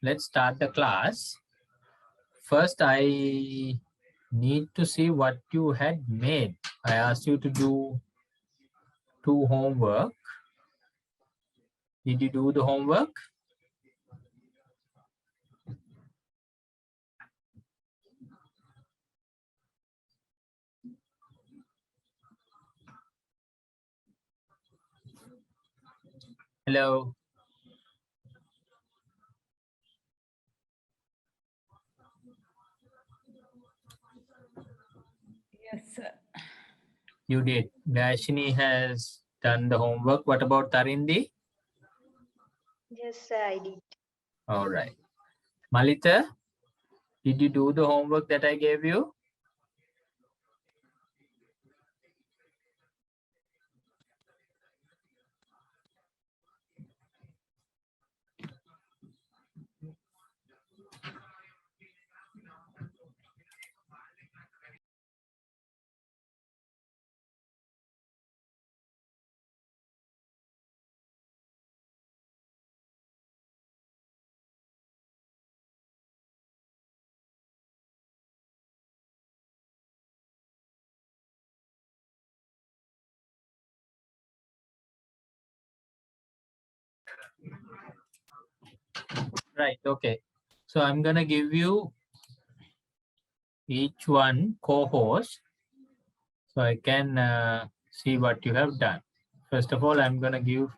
let's start the class. First, I need to see what you had made. I asked you to do 2 homework. Did you do the homework? Hello. Yes, sir. You did. Gayashini has done the homework. What about Tharindu? Yes, sir, I did. All right. Malita, did you do the homework that I gave you? Right, okay. So I'm going to give you each one co-host so I can see what you have done. First of all, I'm going to give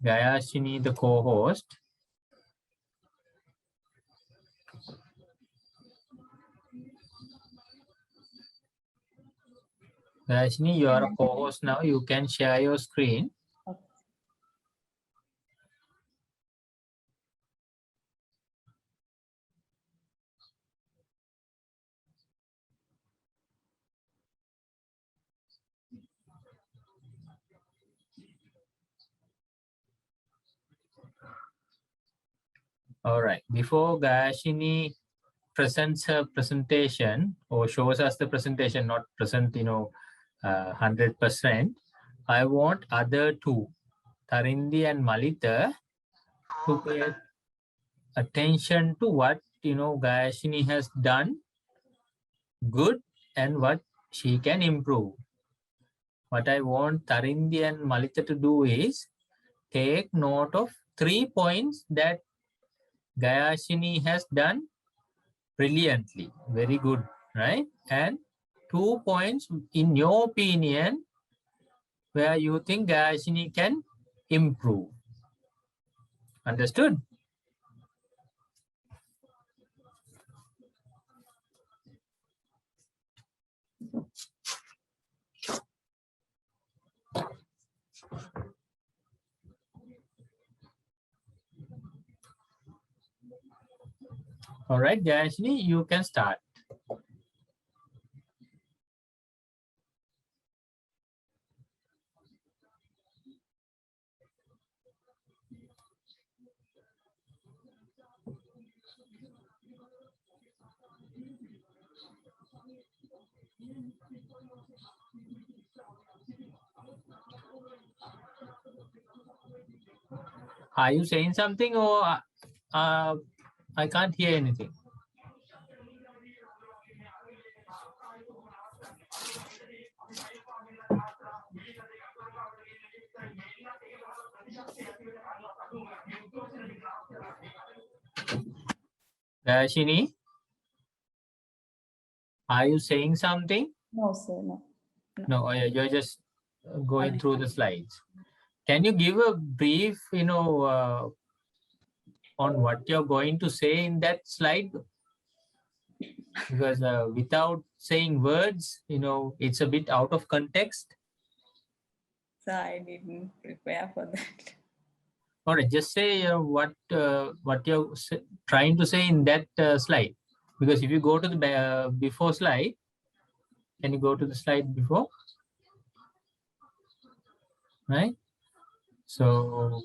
Gayashini the co-host. Gayashini, you are a co-host now. You can share your screen. All right. Before Gayashini presents her presentation or shows us the presentation, not present, 100%, I want other two, Tharindi and Malita, to pay attention to what, Gayashini has done good and what she can improve. What I want Tharindi and Malita to do is take note of 3 points that Gayashini has done brilliantly, very good, right? And 2 points in your opinion where you think Gayashini can improve. Understood? All right, Gayashini, you can start. Are you saying something or I can't hear anything? Gayashini, are you saying something? No, sir, no. No, you're just going through the slides. Can you give a brief, on what you're going to say in that slide? Because without saying words, it's a bit out of context. So I didn't prepare for that. All right, just say what you're trying to say in that slide. Because if you go to the before slide, can you go to the slide before? Right? So,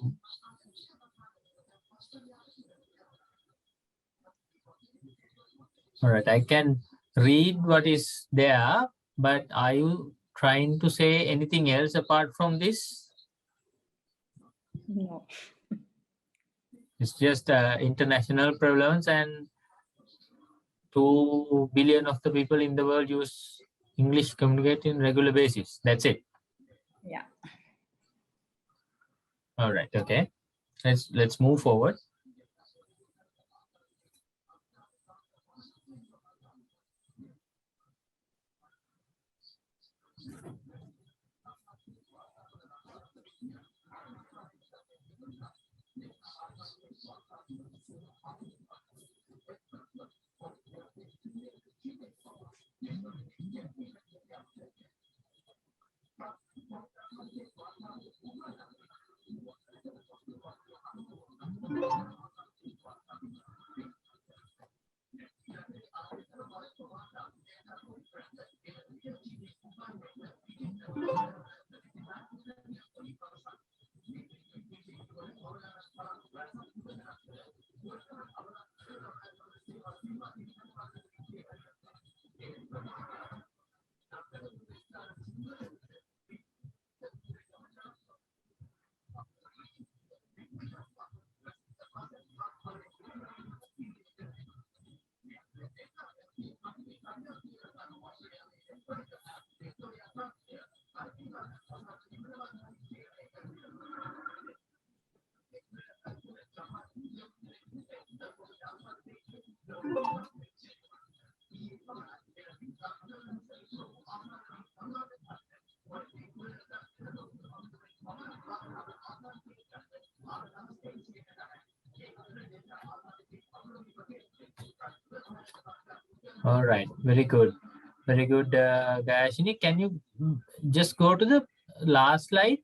all right, I can read what is there, but are you trying to say anything else apart from this? No. It's just international prevalence, and 2 billion of the people in the world use English communicate in regular basis. That's it. Yeah. All right. Okay. Let's move forward. All right. Very good. Very good, Gayashini. Can you just go to the last slide?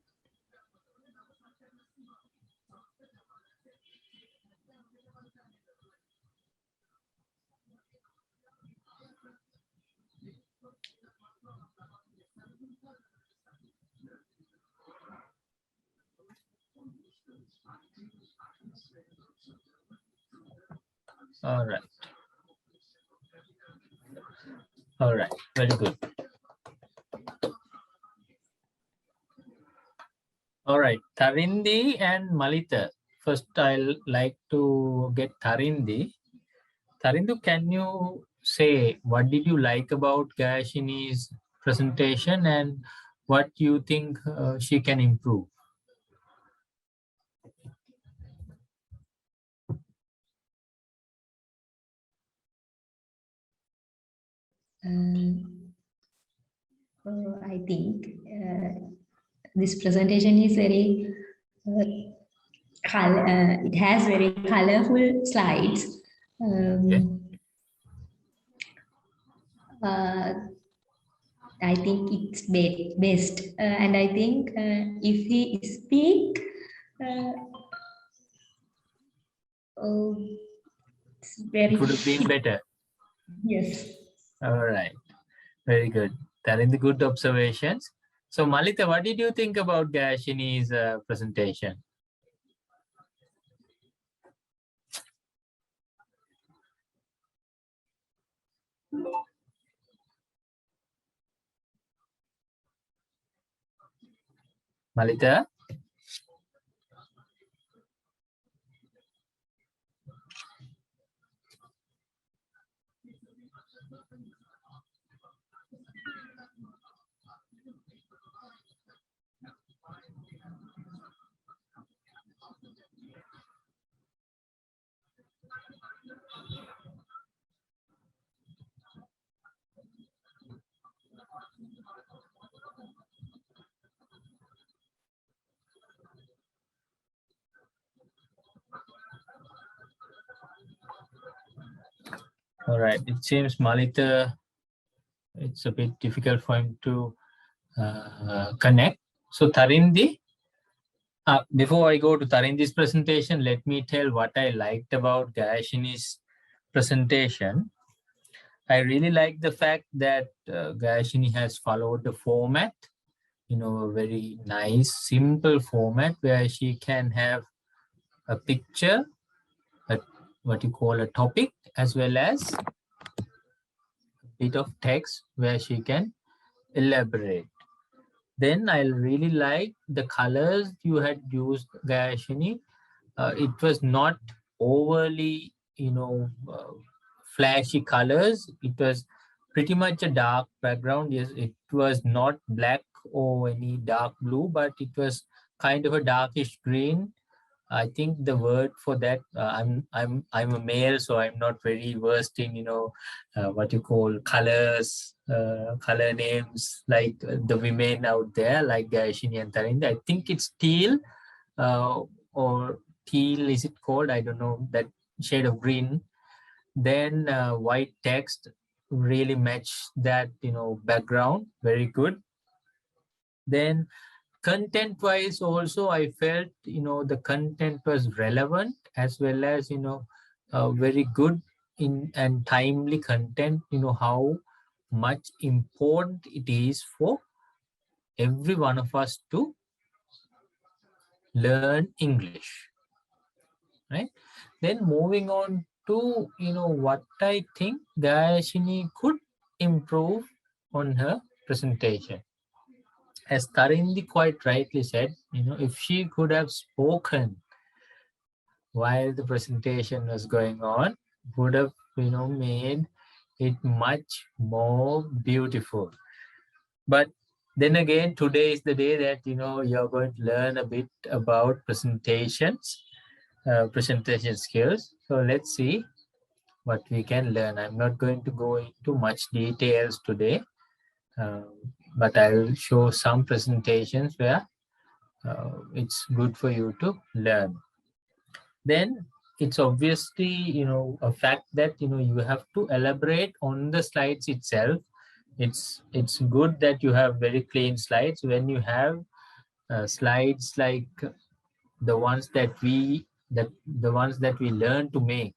All right. All right. Very good. All right. Tharindi and Malita. First, I'll like to get Tharindi. Tharindu, can you say what did you like about Gayashini's presentation and what you think she can improve? I think this presentation is very it has very colorful slides. I think it's best, and I think if he speak, it's very. It would have been better. Yes. All right. Very good. Tharindu, good observations. So, Malita, what did you think about Gayashini's presentation? Malita? All right. It seems Malita, it's a bit difficult for him to connect. So, Tharindi, before I go to Tharindi's presentation, let me tell what I liked about Gayashini's presentation. I really like the fact that Gayashini has followed the format, a very nice, simple format where she can have a picture, what you call a topic, as well as a bit of text where she can elaborate. Then I really like the colors you had used, Gayashini. it was not overly, flashy colors. It was pretty much a dark background. Yes, it was not black or any dark blue, but it was kind of a darkish green. I think the word for that, I'm a male, so I'm not very versed in what you call colors, color names like the women out there, like Gaishini and Tharindu. I think it's teal, or teal is it called? I don't know, that shade of green. Then white text really match that background very good. Then content wise also, I felt the content was relevant, as well as very good in and timely content, how much important it is for every one of us to learn English, right? Then moving on to what I think Gayashini could improve on her presentation. As Tharindu quite rightly said, if she could have spoken while the presentation was going on, would have made it much more beautiful. But then again, today is the day that you're going to learn a bit about presentations, presentation skills. So let's see what we can learn. I'm not going to go into much details today, but I will show some presentations where it's good for you to learn. Then it's obviously a fact that you have to elaborate on the slides itself. It's good that you have very clean slides. When you have slides like the ones that we learn to make,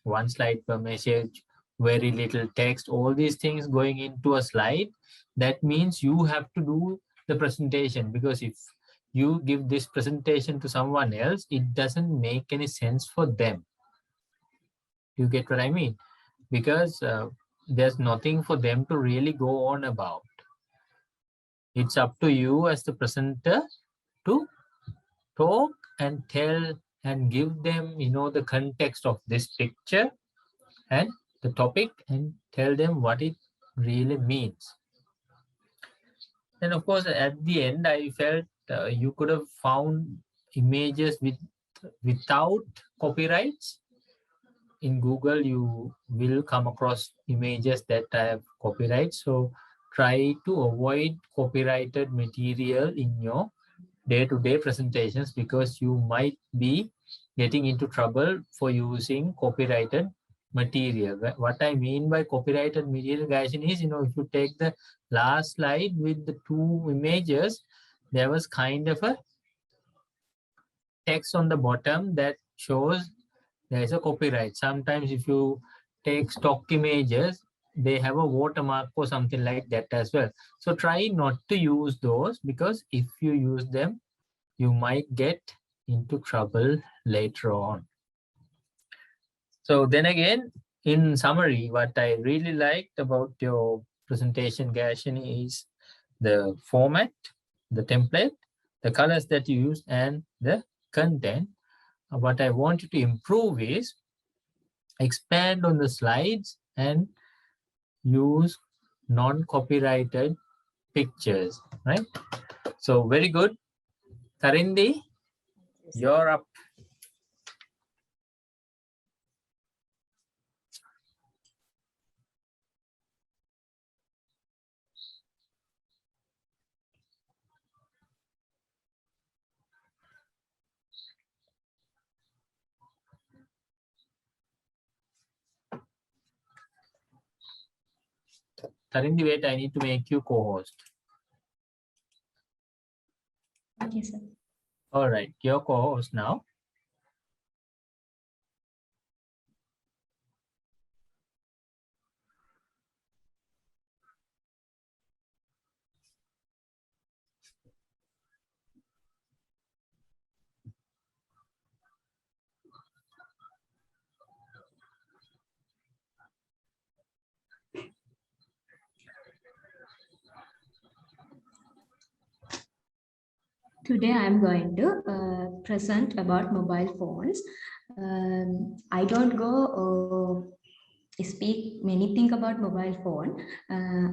one slide per message, very little text, all these things going into a slide, that means you have to do the presentation, because if you give this presentation to someone else, it doesn't make any sense for them. You get what I mean? Because there's nothing for them to really go on about. It's up to you as the presenter to talk and tell and give them the context of this picture and the topic, and tell them what it really means. And of course, at the end, I felt you could have found images without copyrights. In Google, you will come across images that have copyright. So try to avoid copyrighted material in your day-to-day presentations, because you might be getting into trouble for using copyrighted material. What I mean by copyrighted material, guys, is if you take the last slide with the two images, there was kind of a text on the bottom that shows there is a copyright. Sometimes if you take stock images, they have a watermark or something like that as well. So try not to use those, because if you use them, you might get into trouble later on. So then again, in summary, what I really liked about your presentation, Gashini, is the format, the template, the colors that you use, and the content. What I want you to improve is expand on the slides and use non-copyrighted pictures, right? So very good. Tharindu, you're up. Tharindu, wait, I need to make you co-host. Okay, sir. All right, you're co-host now. Today I am going to present about mobile phones. I don't go speak many things about mobile phone.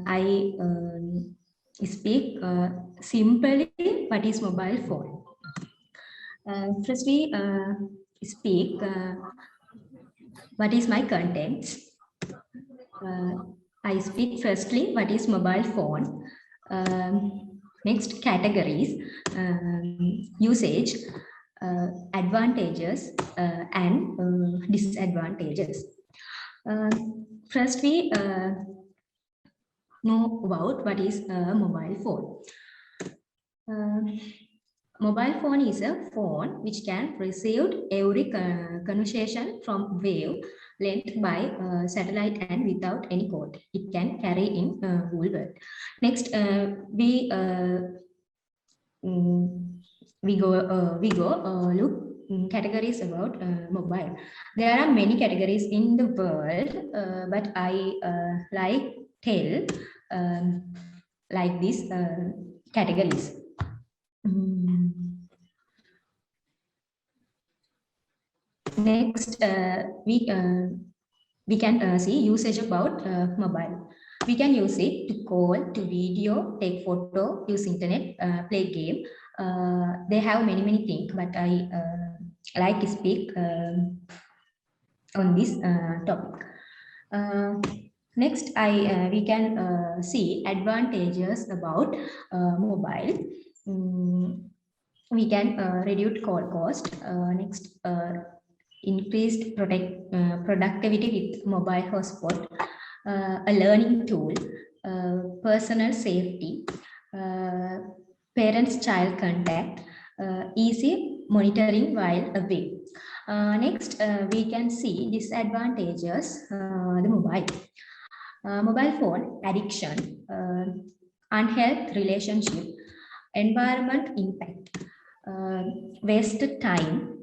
I speak simply what is mobile phone. First we speak what is my contents. I speak firstly what is mobile phone. Next categories, usage, advantages and disadvantages. First we know about what is a mobile phone. Mobile phone is a phone which can receive every conversation from wave length by satellite and without any code. It can carry in whole world. Next, we go look categories about mobile. There are many categories in the world, but I like tell like these categories. Next, we can see usage about mobile. We can use it to call, to video, take photo, use internet, play game. They have many things, but I like to speak on this topic. Next, we can see advantages about mobile. We can reduce call cost. Next, increased productivity with mobile hotspot, a learning tool, personal safety, parents-child contact, easy monitoring while away. Next, we can see disadvantages, the mobile. Mobile phone addiction, unhealthy relationship, environment impact, wasted time,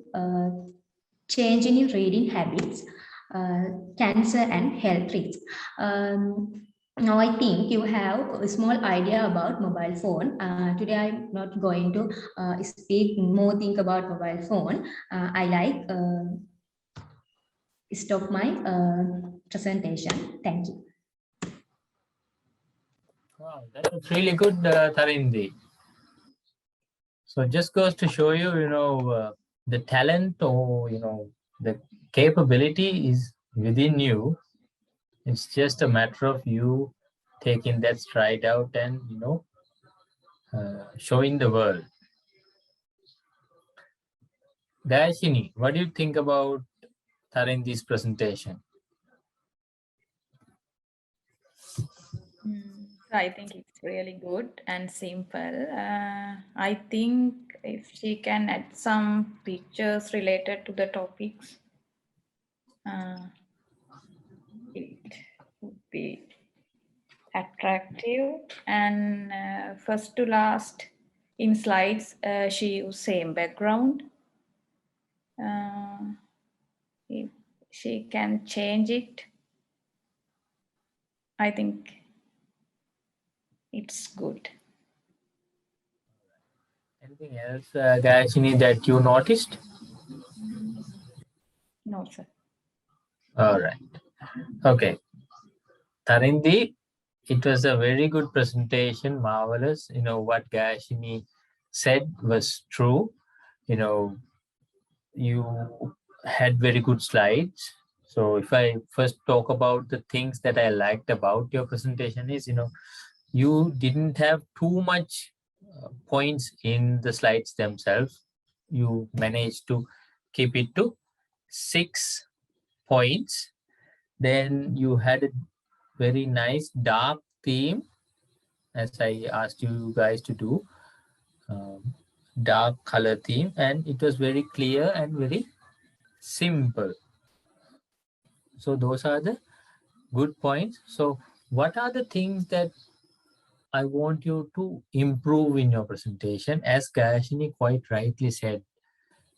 change in reading habits, cancer and health risks. Now I think you have a small idea about mobile phone. Today I'm not going to speak more thing about mobile phone. I like stop my presentation. Thank you. Wow, that was really good, Tharindi. So it just goes to show you, the talent or, the capability is within you. It's just a matter of you taking that stride out and, showing the world. Dashini, what do you think about Tharindi's presentation? I think it's really good and simple. I think if she can add some pictures related to the topics, it would be attractive. And first to last in slides, she used same background. If she can change it, I think it's good. Anything else, Dashini, that you noticed? No, sir. All right. Okay. Tharindi, it was a very good presentation, marvelous. What Gayashini said was true. You had very good slides. So if I first talk about the things that I liked about your presentation is, you didn't have too much points in the slides themselves. You managed to keep it to 6 points. Then you had a very nice dark theme, as I asked you guys to do, dark color theme, and it was very clear and very simple. So those are the good points. So what are the things that I want you to improve in your presentation? As Gayashini quite rightly said,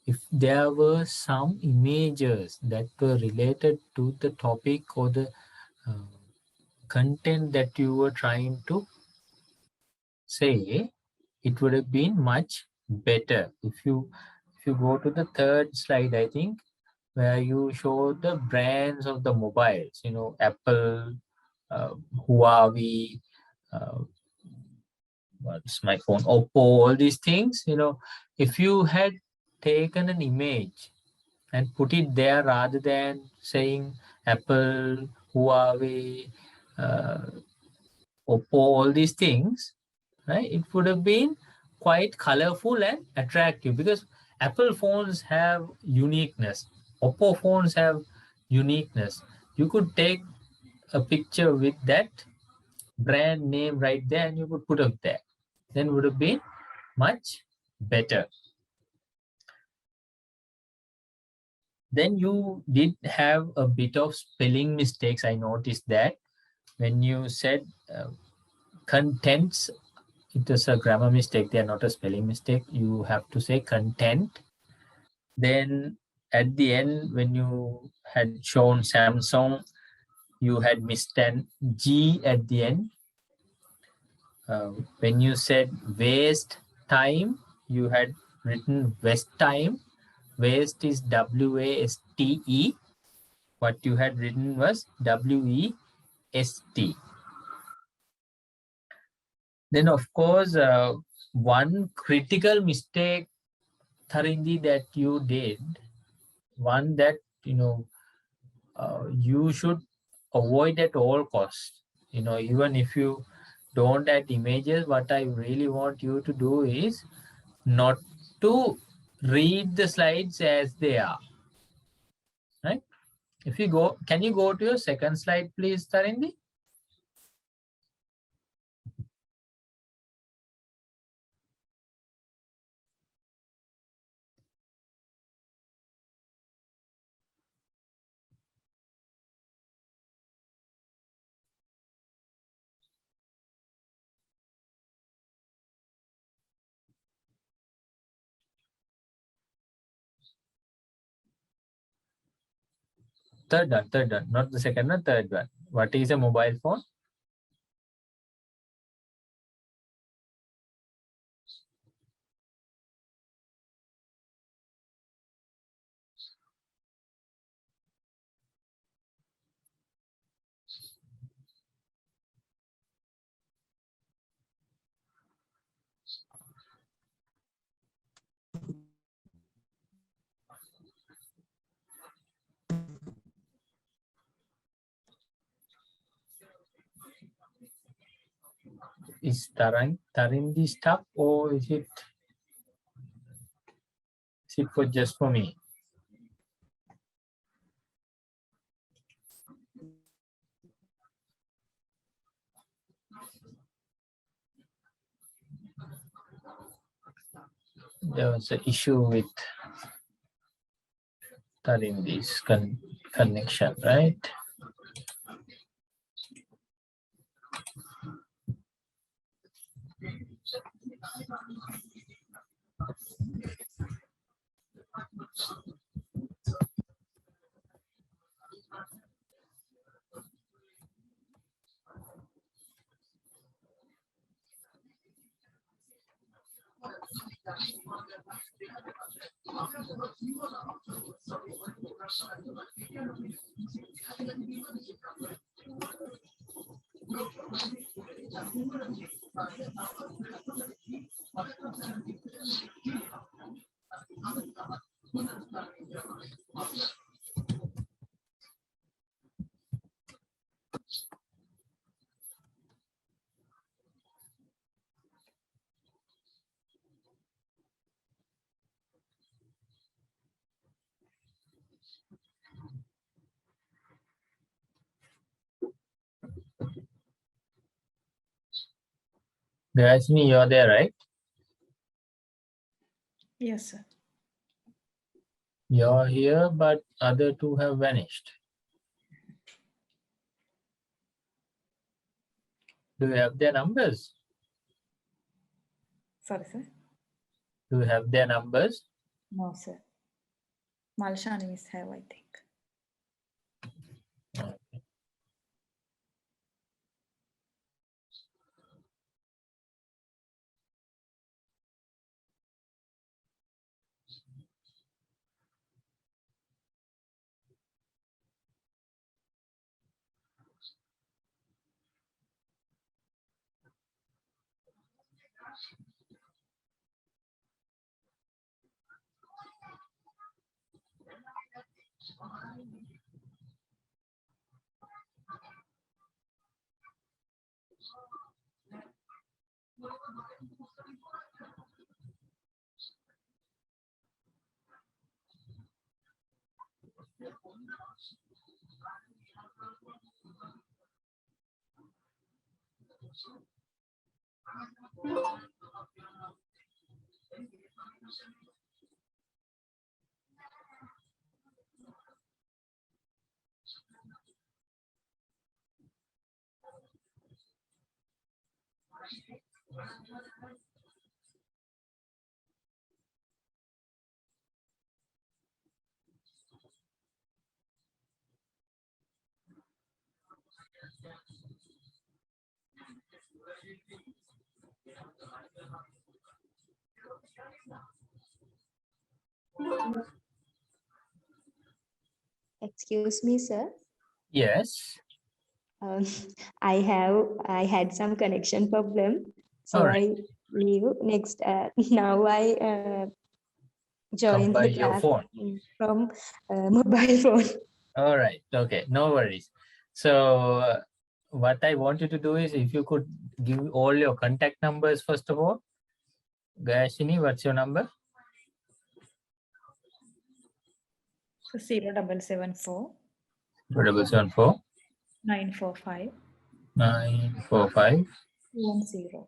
if there were some images that were related to the topic or the content that you were trying to say, it would have been much better. If you go to the third slide, I think, where you show the brands of the mobiles, you know, Apple, Huawei, uh, what's my phone, Oppo, all these things, you know, if you had taken an image and put it there rather than saying Apple, Huawei, uh, Oppo, all these things, right? It would have been quite colorful and attractive, because Apple phones have uniqueness. Oppo phones have uniqueness. You could take a picture with that brand name right there and you could put up there. Then would have been much better. Then you did have a bit of spelling mistakes. I noticed that when you said contents, it was a grammar mistake. They are not a spelling mistake. You have to say content. Then at the end, when you had shown Samsung, you had missed an G at the end. When you said waste time, you had written waste time. Waste is W-A-S-T-E. What you had written was W-E-S-T. Then, of course, one critical mistake, Tharindi, that you did, one that, you know, you should avoid at all costs. You know, even if you don't add images, what I really want you to do is not to read the slides as they are, right? If you go, can you go to your second slide, please, Tharindi? Third one, not the second one, third one. What is a mobile phone? Is Tharindi stuck, or is it for just for me? There was an issue with Tharindi's connection, right? Gayatri, you're there, right? Yes, sir. You're here, but other two have vanished. Do you have their numbers? Sorry, sir. Do you have their numbers? No, sir. Malshani is have, I think. Excuse me, sir. Yes. Um, I had some connection problem, All so right. I leave next. Now I Come join by the your class phone. from mobile phone. All right. Okay. No worries. So what I want you to do is, if you could give all your contact numbers first of all. Gayashini, what's your number? So 0774 774 945 945 210.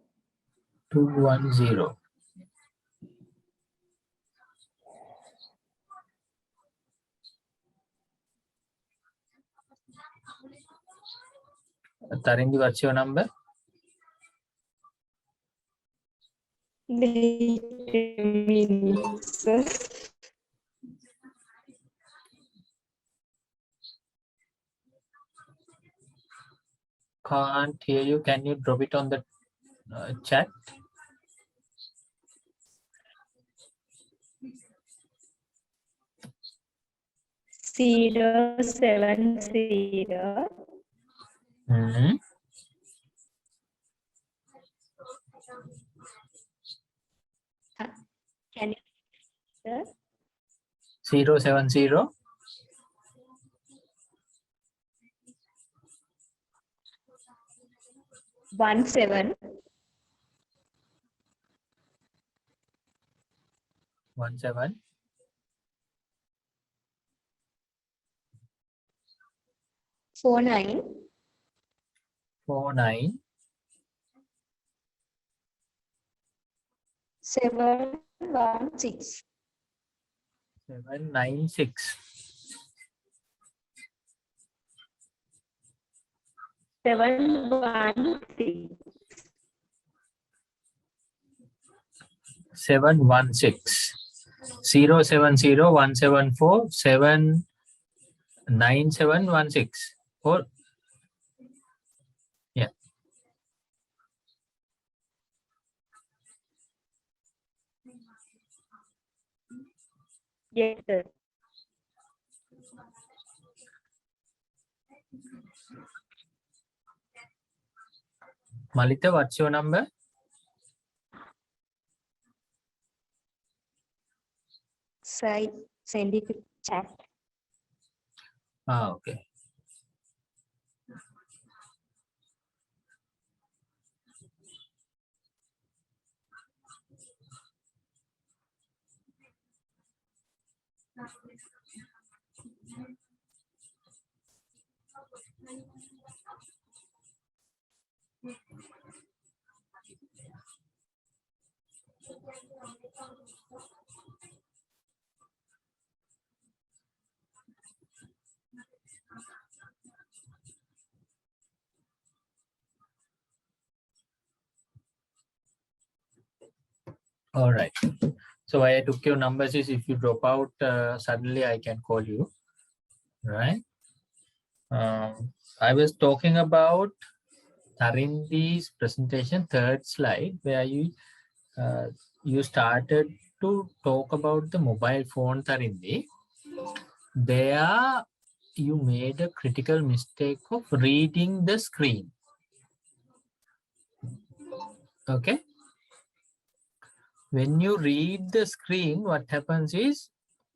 210. Tharindu, what's your number? Wait a minute, sir. Can't hear you. Can you drop it on the chat? Zero 70. Mm-hmm. Can you, sir? 070 17 17 49 49 716. 796 716. 716 070 174 79716. Or yeah. Yes, sir. Malita, what's your number? Send it to chat. Okay. All right. So why I took your numbers is, if you drop out suddenly, I can call you. Right. I was talking about Tharindi's presentation, third slide, where you started to talk about the mobile phone, Tharindi. There you made a critical mistake of reading the screen. Okay. When you read the screen, what happens is,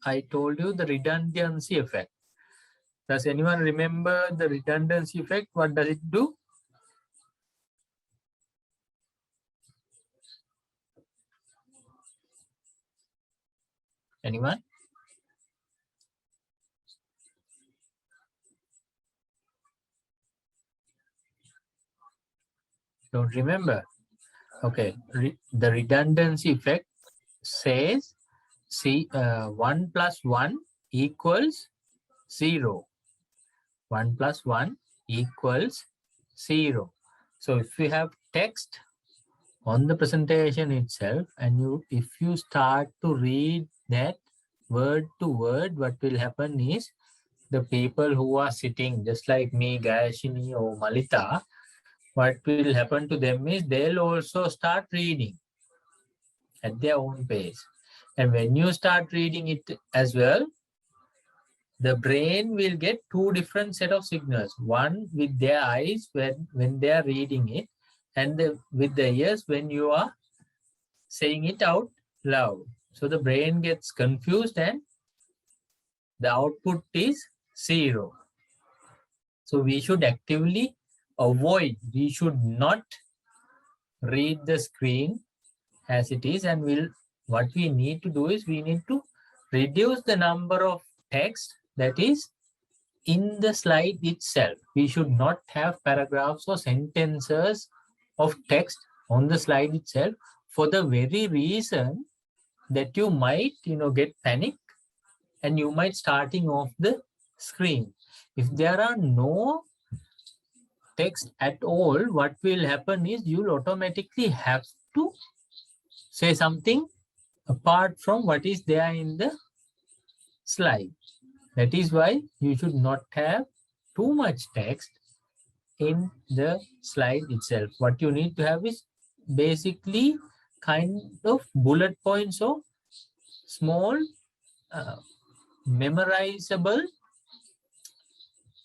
I told you the redundancy effect. Does anyone remember the redundancy effect? What does it do? Anyone? Don't remember? Okay. The redundancy effect says 1 plus 1 equals 0. 1 plus 1 equals 0. So if we have text on the presentation itself, and if you start to read that word to word, what will happen is the people who are sitting, just like me, Gayashini or Malita, what will happen to them is they'll also start reading at their own pace. And when you start reading it as well, the brain will get two different set of signals. One with their eyes when they are reading it, and with the ears when you are saying it out loud. So the brain gets confused and the output is 0. So we should actively avoid, we should not read the screen as it is, and what we need to do is we need to reduce the number of text that is in the slide itself. We should not have paragraphs or sentences of text on the slide itself, for the very reason that you might get panic and you might starting off the screen. If there are no text at all, what will happen is you'll automatically have to say something apart from what is there in the slide. That is why you should not have too much text in the slide itself. What you need to have is basically kind of bullet points or small memorizable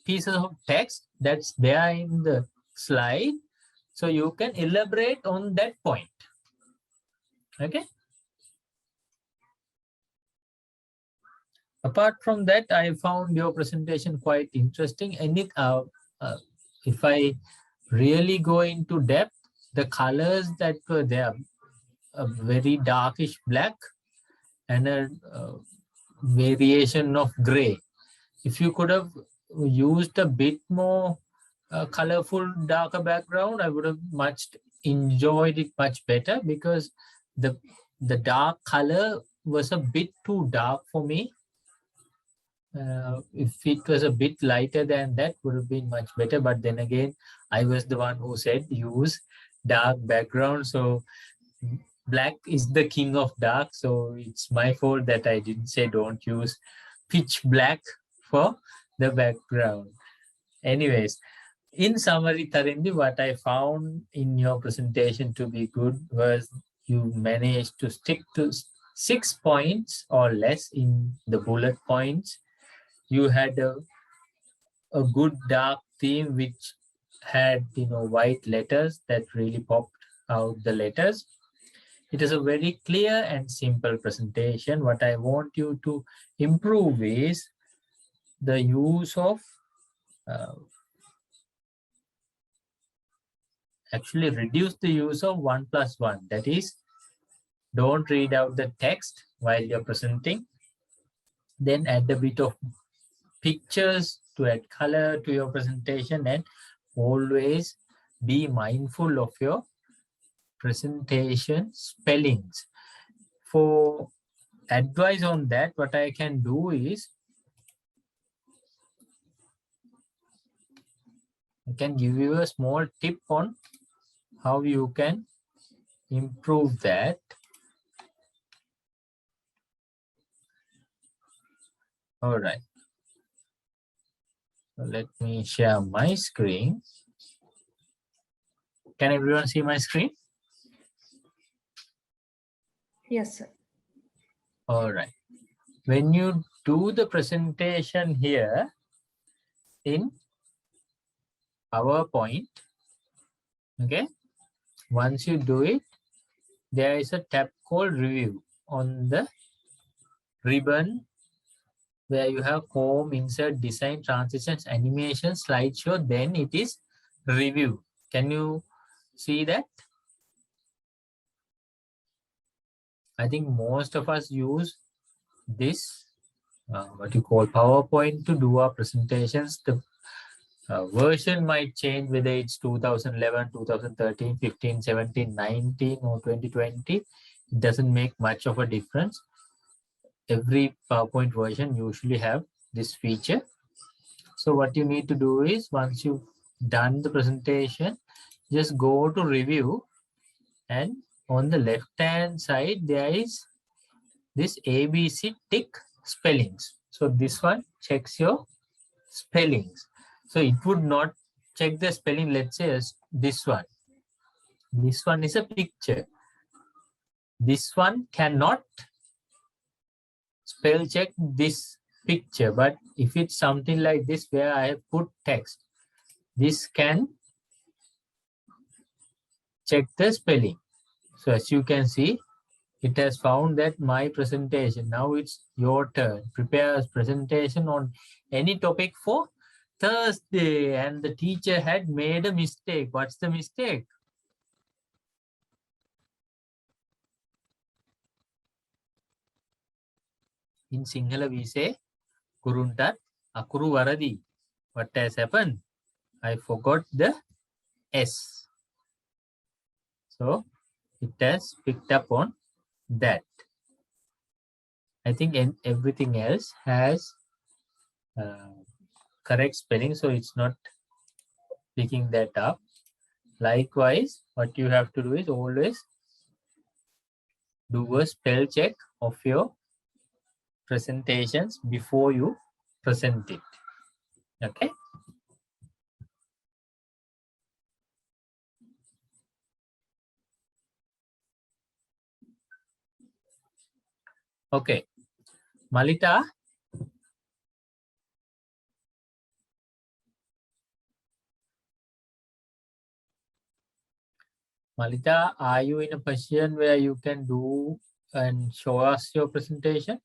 pieces of text that's there in the slide, so you can elaborate on that point. Okay. Apart from that, I found your presentation quite interesting. And if I really go into depth, the colors that were there, a very darkish black and a variation of gray. If you could have used a bit more colorful, darker background, I would have enjoyed it much better, because the dark color was a bit too dark for me. If it was a bit lighter than that, would have been much better. But then again, I was the one who said use dark background. So black is the king of dark. So it's my fault that I didn't say don't use pitch black for the background. Anyways, in summary, Tharindu, what I found in your presentation to be good was you managed to stick to 6 points or less in the bullet points. You had a good dark theme which had white letters that really popped out the letters. It is a very clear and simple presentation. What I want you to improve is the use of actually reduce the use of 1 plus 1. That is, don't read out the text while you're presenting. Then add a bit of pictures to add color to your presentation, and always be mindful of your presentation spellings. For advice on that, what I can do is I can give you a small tip on how you can improve that. All right. So let me share my screen. Can everyone see my screen? Yes, sir. All right. When you do the presentation here in PowerPoint, okay, once you do it, there is a tab called Review on the ribbon where you have home, insert, design, transitions, animation, slideshow, then it is review. Can you see that? I think most of us use this, what you call PowerPoint, to do our presentations. The version might change whether it's 2011, 2013, 15, 17, 19 or 2020. It doesn't make much of a difference. Every PowerPoint version usually have this feature. So what you need to do is, once you've done the presentation, just go to review, and on the left hand side there is this ABC tick spellings. So this one checks your spellings. So it would not check the spelling, let's say, as this one. This one is a picture. This one cannot spell check this picture, but if it's something like this where I have put text, this can check the spelling. So as you can see, it has found that my presentation. Now it's your turn. Prepare a presentation on any topic for Thursday, and the teacher had made a mistake. What's the mistake? In Sinhala we say, Kuruntat Akuru Varadi. What has happened? I forgot the S. So it has picked up on that. I think everything else has correct spelling, so it's not picking that up. Likewise, what you have to do is always do a spell check of your presentations before you present it. Okay. Okay. Malita. Malita, are you in a position where you can do and show us your presentation?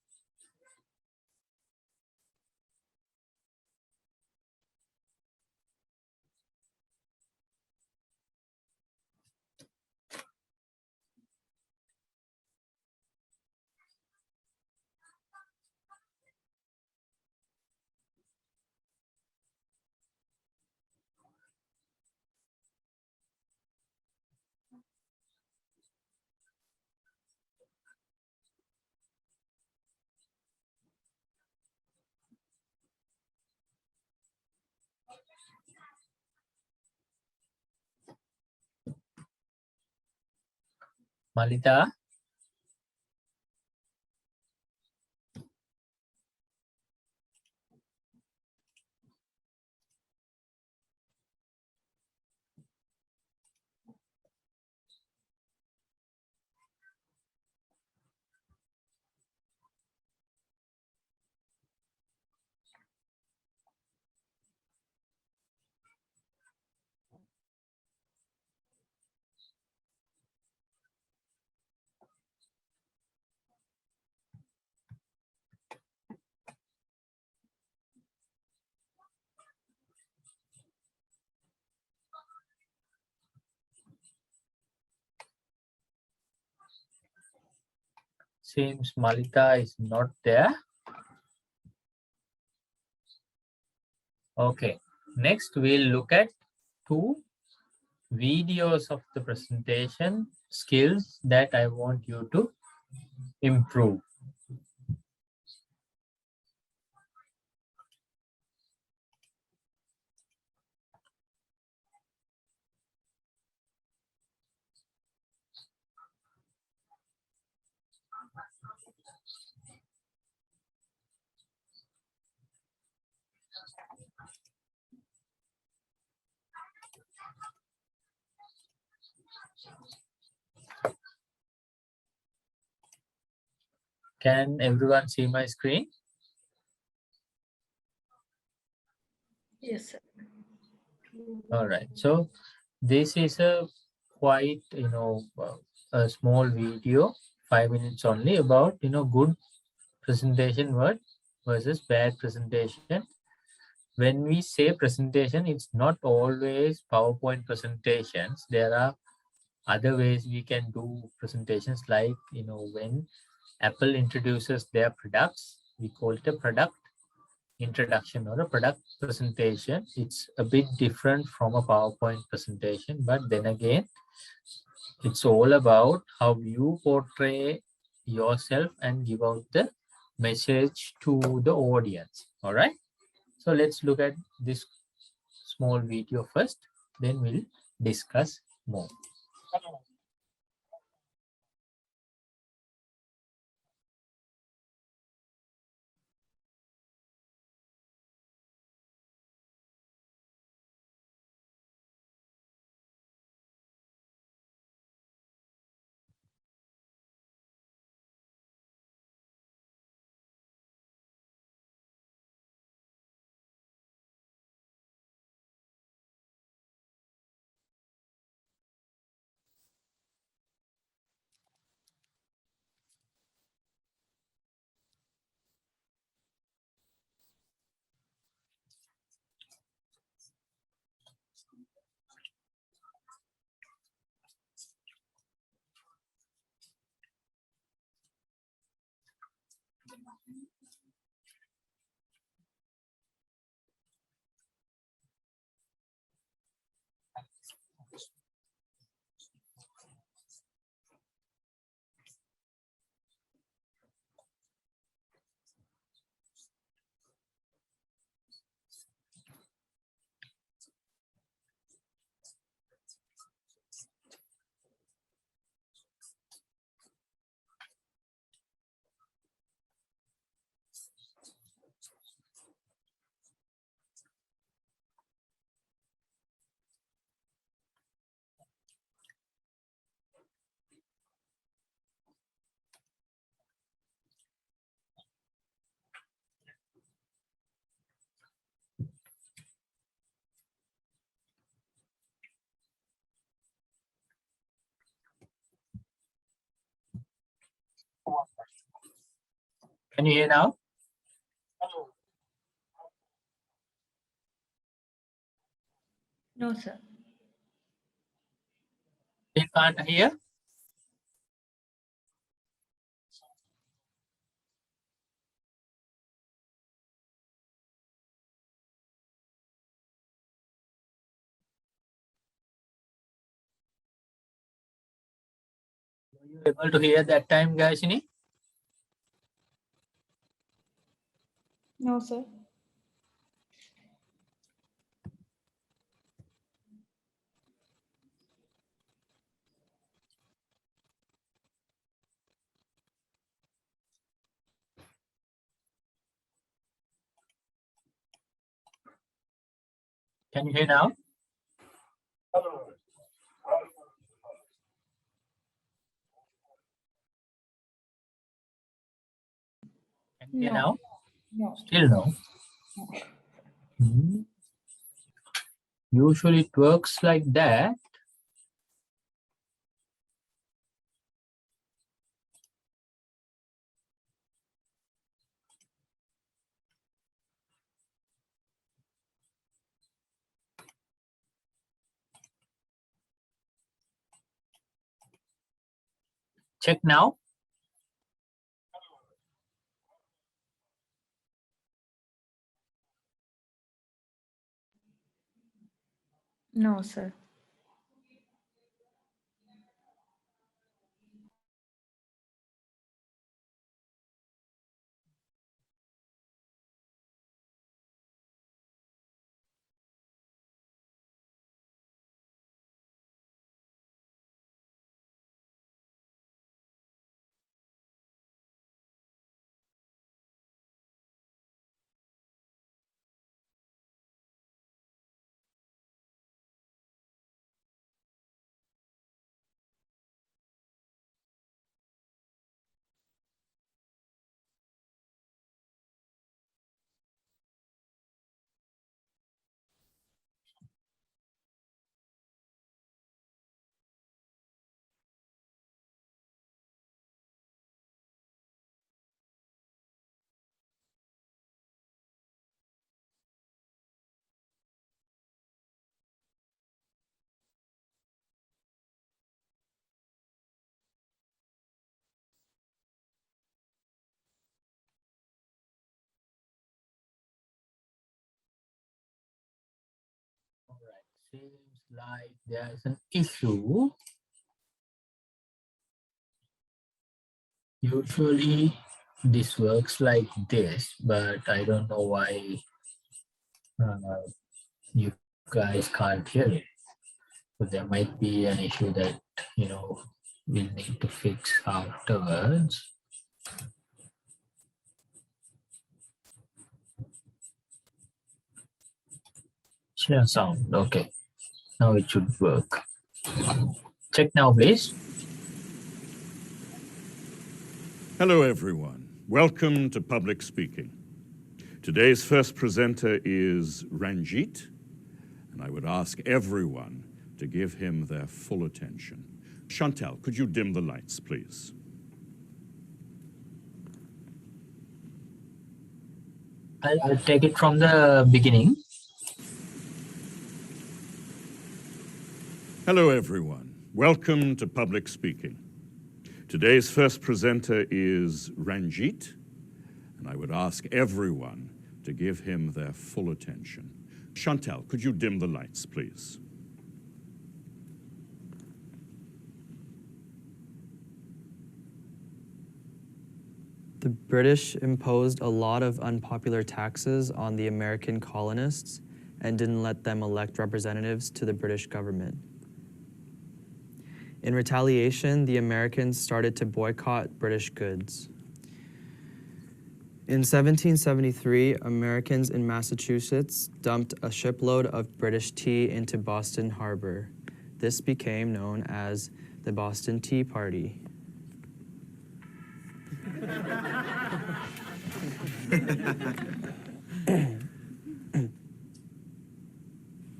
Malita? Seems Malita is not there. Okay, next we'll look at two videos of the presentation skills that I want you to improve. Can everyone see my screen? Yes, sir. All right. So this is a quite, a small video, 5 minutes only, about, good presentation word versus bad presentation. When we say presentation, it's not always PowerPoint presentations. There are other ways we can do presentations, like, when Apple introduces their products, we call it a product introduction or a product presentation. It's a bit different from a PowerPoint presentation, but then again, it's all about how you portray yourself and give out the message to the audience. All right. So let's look at this small video first, then we'll discuss more. Can you hear now? No, sir. You can't hear? Were you able to hear that time, Gayashini? No, sir. Can you hear now? Can you hear No. now? No. Still no. Hmm. Usually it works like that. Check now. No, sir. seems like there's an issue. Usually this works like this, but I don't know why you guys can't hear it. So there might be an issue that, we'll need to fix afterwards. Share sound. Okay. Now it should work. Check now, please. Hello, everyone. Welcome to Public Speaking. Today's first presenter is Ranjit, and I would ask everyone to give him their full attention. Chantal, could you dim the lights, please? I'll take it from the beginning. Hello, everyone. Welcome to Public Speaking. Today's first presenter is Ranjit, and I would ask everyone to give him their full attention. Chantal, could you dim the lights, please? The British imposed a lot of unpopular taxes on the American colonists and didn't let them elect representatives to the British government. In retaliation, the Americans started to boycott British goods. In 1773, Americans in Massachusetts dumped a shipload of British tea into Boston Harbor. This became known as the Boston Tea Party.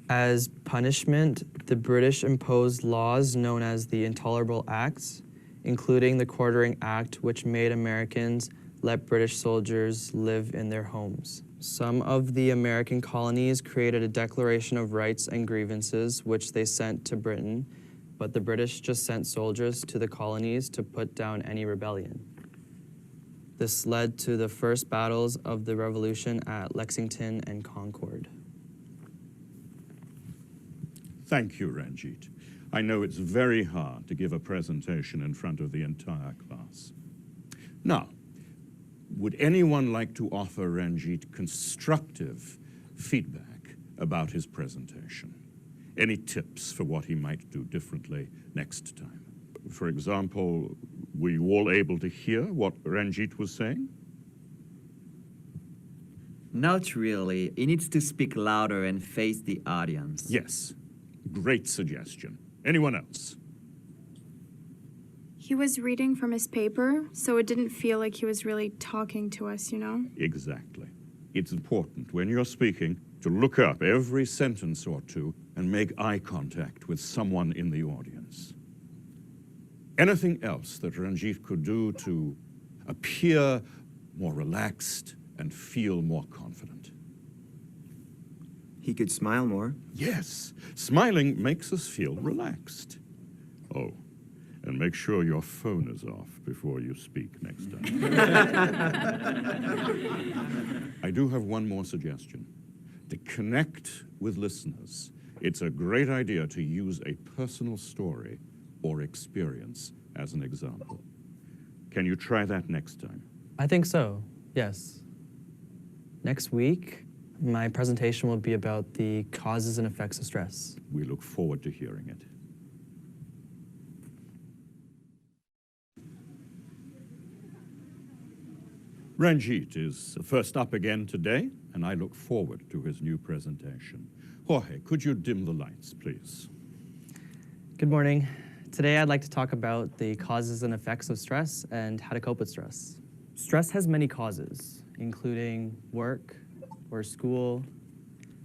As punishment, the British imposed laws known as the Intolerable Acts, including the Quartering Act, which made Americans let British soldiers live in their homes. Some of the American colonies created a Declaration of Rights and Grievances, which they sent to Britain, but the British just sent soldiers to the colonies to put down any rebellion. This led to the first battles of the Revolution at Lexington and Concord. Thank you, Ranjit. I know it's very hard to give a presentation in front of the entire class. Now, would anyone like to offer Ranjit constructive feedback about his presentation? Any tips for what he might do differently next time? For example, were you all able to hear what Ranjit was saying? Not really. He needs to speak louder and face the audience. Yes. Great suggestion. Anyone else? He was reading from his paper, so it didn't feel like he was really talking to us, you know? Exactly. It's important when you're speaking to look up every sentence or two and make eye contact with someone in the audience. Anything else that Ranjit could do to appear more relaxed and feel more confident? He could smile more. Yes, smiling makes us feel relaxed. Oh, and make sure your phone is off before you speak next time. I do have one more suggestion. To connect with listeners, it's a great idea to use a personal story or experience as an example. Can you try that next time? I think so, yes. Next week, my presentation will be about the causes and effects of stress. We look forward to hearing it. Ranjit is first up again today, and I look forward to his new presentation. Jorge, could you dim the lights, please? Good morning. Today I'd like to talk about the causes and effects of stress and how to cope with stress. Stress has many causes, including work or school,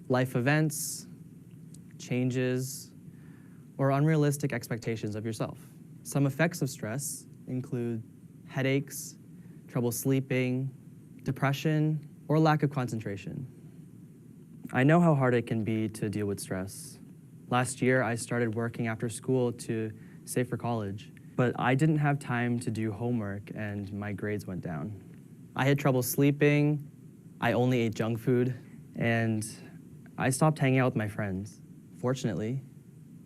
life events, changes, or unrealistic expectations of yourself. Some effects of stress include headaches, trouble sleeping, depression, or lack of concentration. I know how hard it can be to deal with stress. Last year, I started working after school to save for college, but I didn't have time to do homework and my grades went down. I had trouble sleeping, I only ate junk food, and I stopped hanging out with my friends. Fortunately,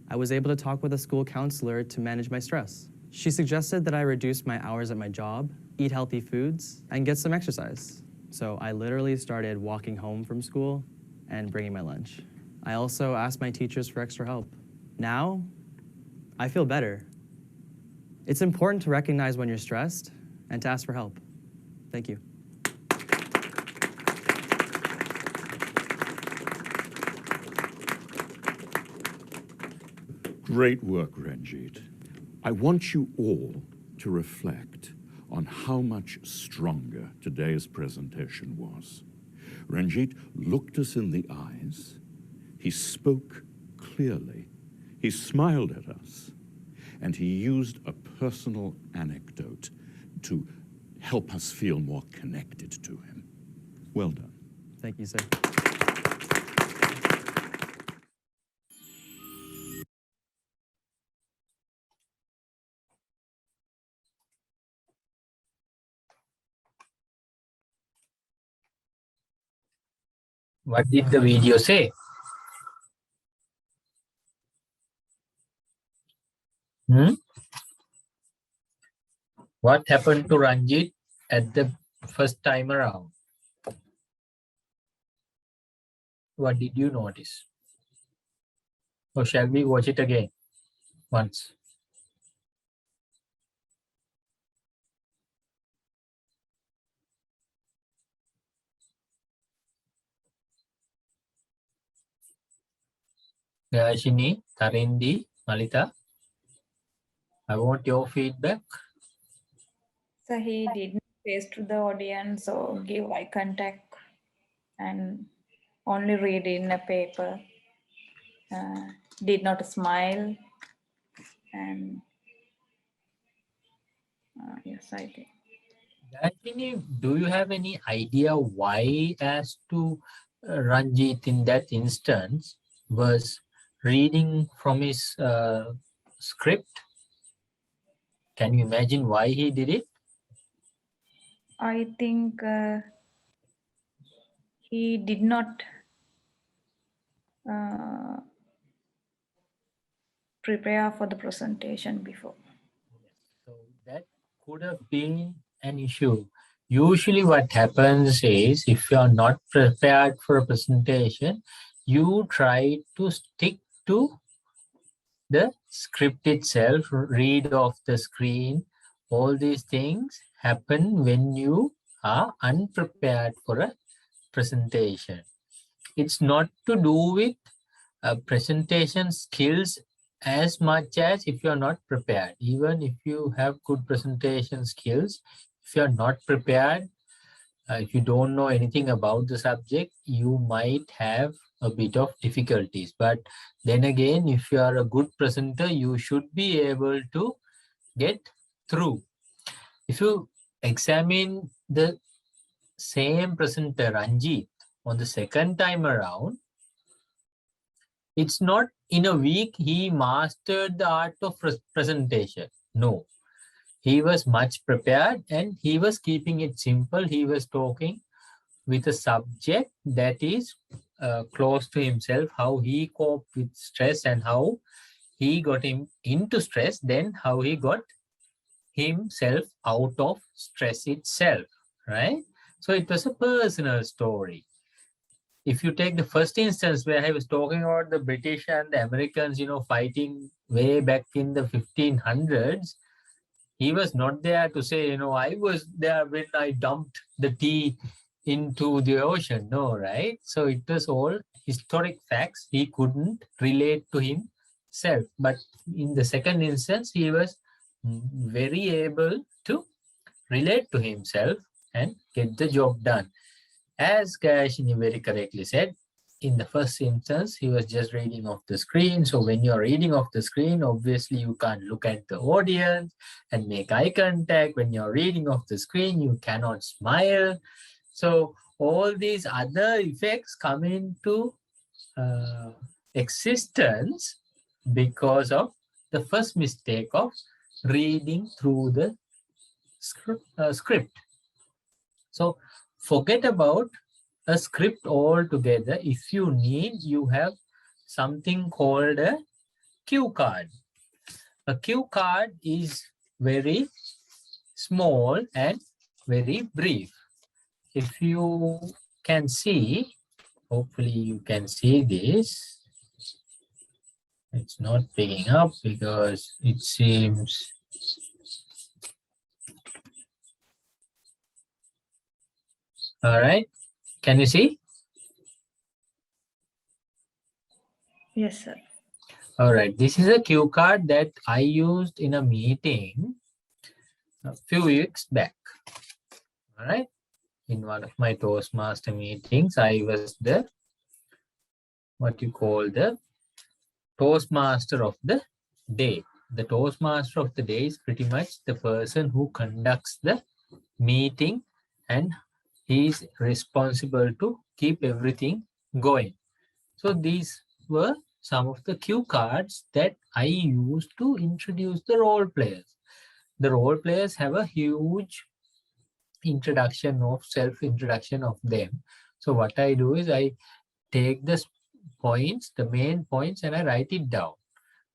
I was able to talk with a school counselor to manage my stress. She suggested that I reduce my hours at my job, eat healthy foods, and get some exercise. So I literally started walking home from school and bringing my lunch. I also asked my teachers for extra help. Now, I feel better. It's important to recognize when you're stressed and to ask for help. Thank you. Great work, Ranjit. I want you all to reflect on how much stronger today's presentation was. Ranjit looked us in the eyes, he spoke clearly, he smiled at us, and he used a personal anecdote to help us feel more connected to him. Well done. Thank you, sir. What did the video say? What happened to Ranjit at the first time around? What did you notice? Or shall we watch it again once? Gayashini, Tharindu, Malita, I want your feedback. So he didn't face to the audience or give eye contact and only read in a paper. Did not smile. And yes, I think. Gayashini, do you have any idea why as to Ranjit in that instance was reading from his script? Can you imagine why he did it? I think he did not prepare for the presentation before. So that could have been an issue. Usually what happens is if you are not prepared for a presentation, you try to stick to the script itself, read off the screen. All these things happen when you are unprepared for a presentation. It's not to do with presentation skills as much as if you're not prepared. Even if you have good presentation skills, if you're not prepared, if you don't know anything about the subject, you might have a bit of difficulties. But then again, if you are a good presenter, you should be able to get through. If you examine the same presenter, Ranjit, on the second time around, it's not in a week he mastered the art of presentation. No, he was much prepared and he was keeping it simple. He was talking with a subject that is close to himself, how he coped with stress and how he got him into stress, then how he got himself out of stress itself, right? So it was a personal story. If you take the first instance where I was talking about the British and the Americans, fighting way back in the 1500s, he was not there to say, I was there when I dumped the tea into the ocean. No, right? So it was all historic facts. He couldn't relate to himself. But in the second instance, he was very able to relate to himself and get the job done. As Gayashini very correctly said, in the first instance, he was just reading off the screen. So when you're reading off the screen, obviously you can't look at the audience and make eye contact. When you're reading off the screen, you cannot smile. So all these other effects come into existence because of the first mistake of reading through the script. So forget about a script altogether. If you need, you have something called a cue card. A cue card is very small and very brief. If you can see, hopefully you can see this. It's not picking up because it seems all right. Can you see? Yes, sir. All right. This is a cue card that I used in a meeting a few weeks back. All right. In one of my Toastmaster meetings, I was the what you call the Toastmaster of the day. The Toastmaster of the day is pretty much the person who conducts the meeting, and he is responsible to keep everything going. So these were some of the cue cards that I used to introduce the role players. The role players have a huge introduction of self-introduction of them. So what I do is I take the points, the main points, and I write it down,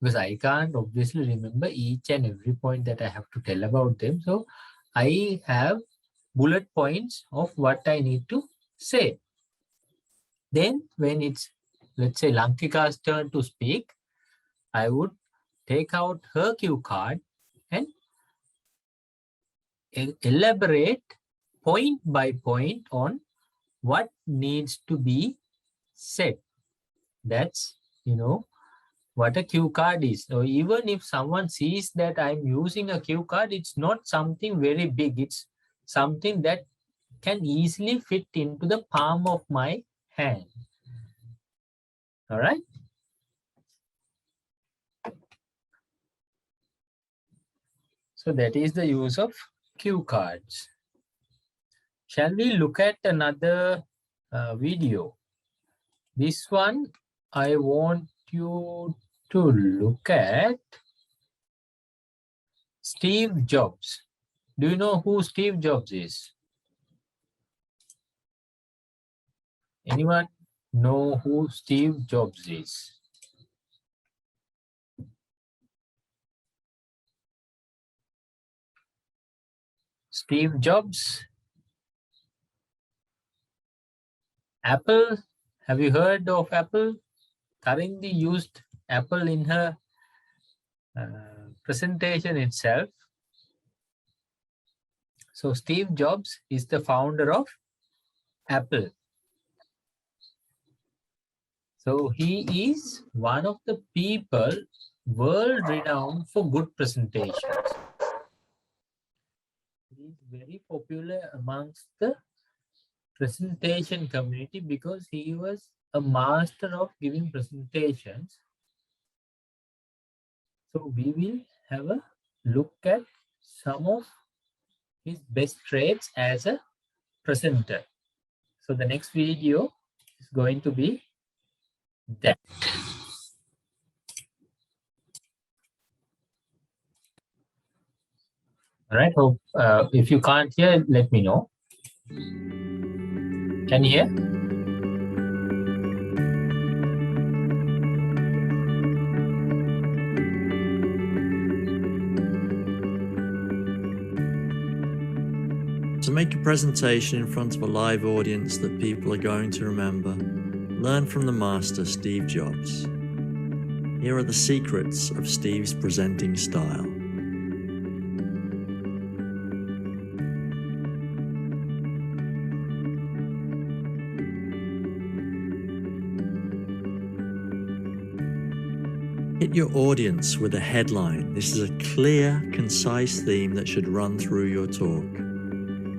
because I can't obviously remember each and every point that I have to tell about them. So I have bullet points of what I need to say. Then when it's, let's say, Lankika's turn to speak, I would take out her cue card and elaborate point by point on what needs to be said. That's, what a cue card is. So even if someone sees that I'm using a cue card, it's not something very big. It's something that can easily fit into the palm of my hand. All right. So that is the use of cue cards. Shall we look at another video? This one, I want you to look at Steve Jobs. Do you know who Steve Jobs is? Anyone know who Steve Jobs is? Steve Jobs. Apple. Have you heard of Apple? Tharindu used Apple in her presentation itself. So Steve Jobs is the founder of Apple. So he is one of the people world renowned for good presentations. He is very popular amongst the presentation community because he was a master of giving presentations. So we will have a look at some of his best traits as a presenter. So the next video is going to be that. All right. Hope if you can't hear, let me know. Can you hear? To make a presentation in front of a live audience that people are going to remember, learn from the master Steve Jobs. Here are the secrets of Steve's presenting style. Hit your audience with a headline. This is a clear, concise theme that should run through your talk.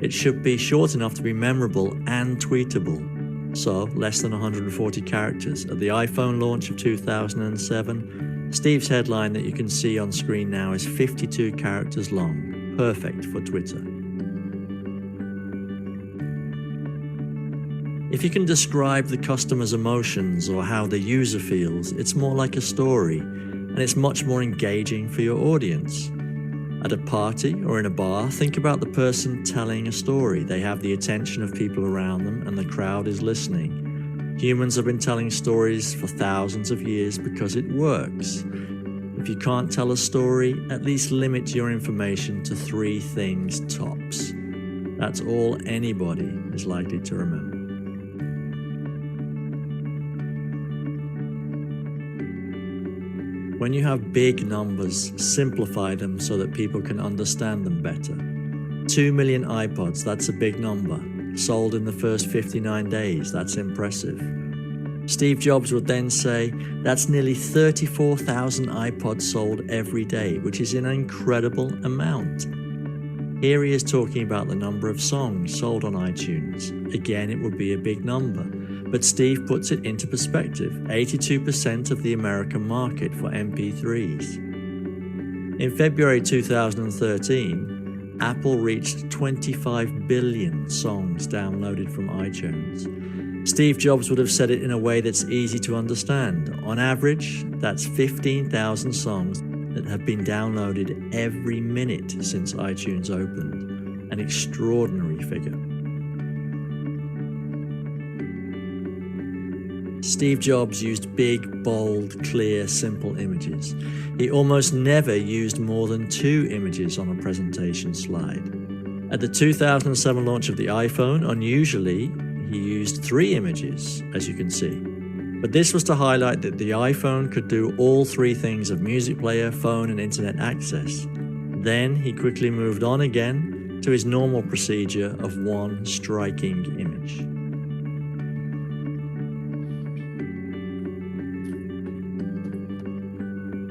It should be short enough to be memorable and tweetable, so less than 140 characters. At the iPhone launch of 2007, Steve's headline that you can see on screen now is 52 characters long, perfect for Twitter. If you can describe the customer's emotions or how the user feels, it's more like a story, and it's much more engaging for your audience. At a party or in a bar, think about the person telling a story. They have the attention of people around them and the crowd is listening. Humans have been telling stories for thousands of years because it works. If you can't tell a story, at least limit your information to 3 things tops. That's all anybody is likely to remember. When you have big numbers, simplify them so that people can understand them better. 2 million iPods, that's a big number. Sold in the first 59 days, that's impressive. Steve Jobs would then say, that's nearly 34,000 iPods sold every day, which is an incredible amount. Here he is talking about the number of songs sold on iTunes. Again, it would be a big number, but Steve puts it into perspective, 82% of the American market for MP3s. In February 2013, Apple reached 25 billion songs downloaded from iTunes. Steve Jobs would have said it in a way that's easy to understand. On average, that's 15,000 songs that have been downloaded every minute since iTunes opened. An extraordinary figure. Steve Jobs used big, bold, clear, simple images. He almost never used more than 2 images on a presentation slide. At the 2007 launch of the iPhone, unusually, he used 3 images, as you can see. But this was to highlight that the iPhone could do all 3 things of music player, phone, and internet access. Then he quickly moved on again to his normal procedure of 1 striking image.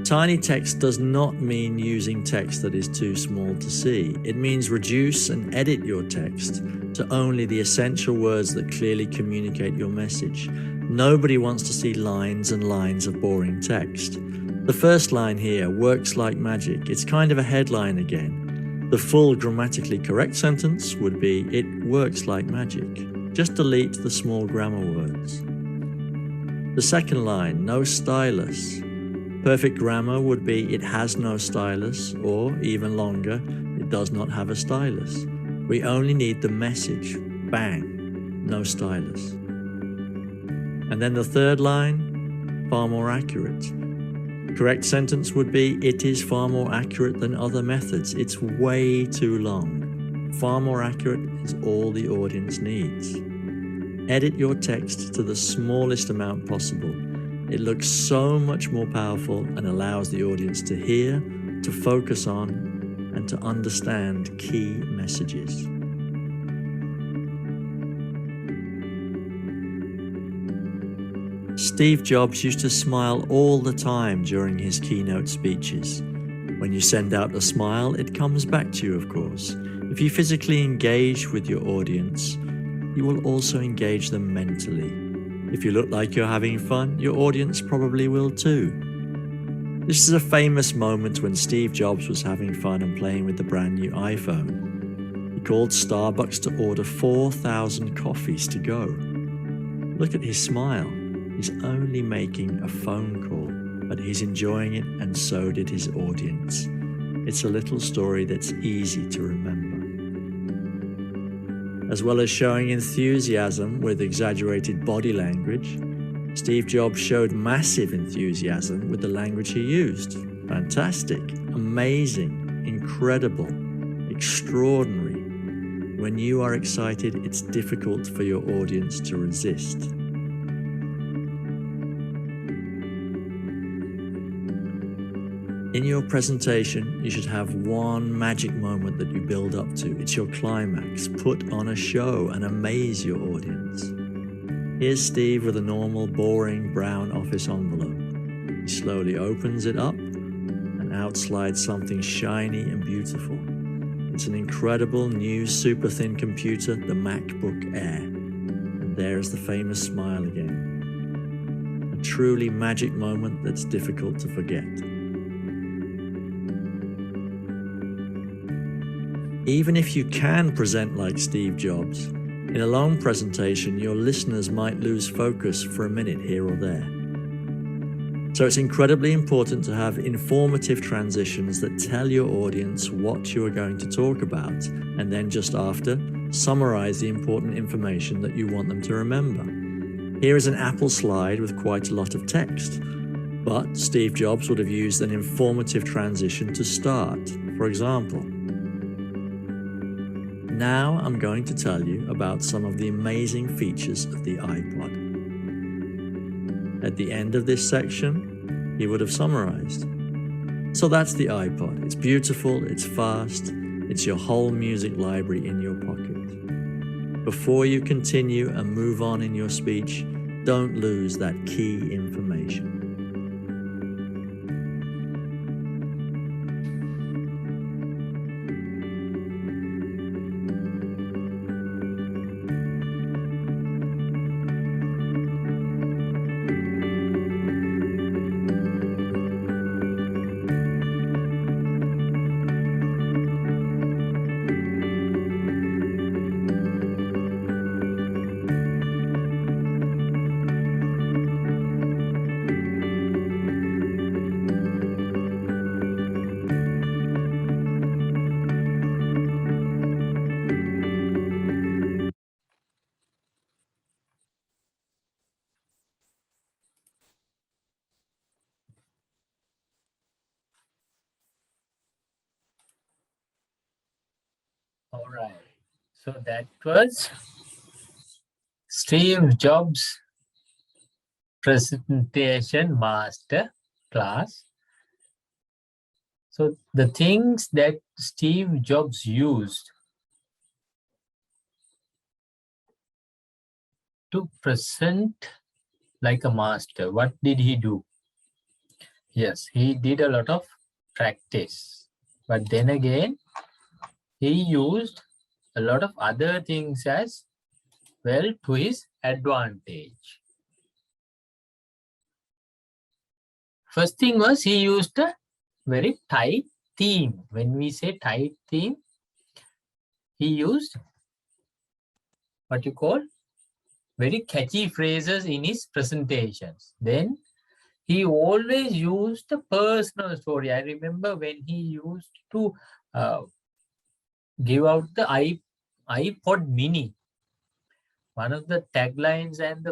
Tiny text does not mean using text that is too small to see. It means reduce and edit your text to only the essential words that clearly communicate your message. Nobody wants to see lines and lines of boring text. The first line here, works like magic. It's kind of a headline again. The full grammatically correct sentence would be, it works like magic. Just delete the small grammar words. The second line, no stylus. Perfect grammar would be, it has no stylus, or even longer, it does not have a stylus. We only need the message, bang, no stylus. And then the third line, far more accurate. Correct sentence would be, it is far more accurate than other methods. It's way too long. Far more accurate is all the audience needs. Edit your text to the smallest amount possible. It looks so much more powerful and allows the audience to hear, to focus on, and to understand key messages. Steve Jobs used to smile all the time during his keynote speeches. When you send out a smile, it comes back to you, of course. If you physically engage with your audience, you will also engage them mentally. If you look like you're having fun, your audience probably will too. This is a famous moment when Steve Jobs was having fun and playing with the brand new iPhone. He called Starbucks to order 4,000 coffees to go. Look at his smile. He's only making a phone call, but he's enjoying it, and so did his audience. It's a little story that's easy to remember. As well as showing enthusiasm with exaggerated body language, Steve Jobs showed massive enthusiasm with the language he used. Fantastic, amazing, incredible, extraordinary. When you are excited, it's difficult for your audience to resist. In your presentation, you should have one magic moment that you build up to. It's your climax. Put on a show and amaze your audience. Here's Steve with a normal, boring brown office envelope. He slowly opens it up, and out slides something shiny and beautiful. It's an incredible new super thin computer, the MacBook Air. And there's the famous smile again. A truly magic moment that's difficult to forget. Even if you can present like Steve Jobs, in a long presentation, your listeners might lose focus for a minute here or there. So it's incredibly important to have informative transitions that tell your audience what you are going to talk about, and then just after, summarize the important information that you want them to remember. Here is an Apple slide with quite a lot of text, but Steve Jobs would have used an informative transition to start. For example, now I'm going to tell you about some of the amazing features of the iPod. At the end of this section, he would have summarized. So that's the iPod. It's beautiful, it's fast, it's your whole music library in your pocket. Before you continue and move on in your speech, don't lose that key information. All right. So that was Steve Jobs' presentation master class. So the things that Steve Jobs used to present like a master, what did he do? Yes, he did a lot of practice, but then again, he used a lot of other things as well to his advantage. First thing was he used a very tight theme. When we say tight theme, he used what you call very catchy phrases in his presentations. Then he always used a personal story. I remember when he used to give out the iPod mini. One of the taglines and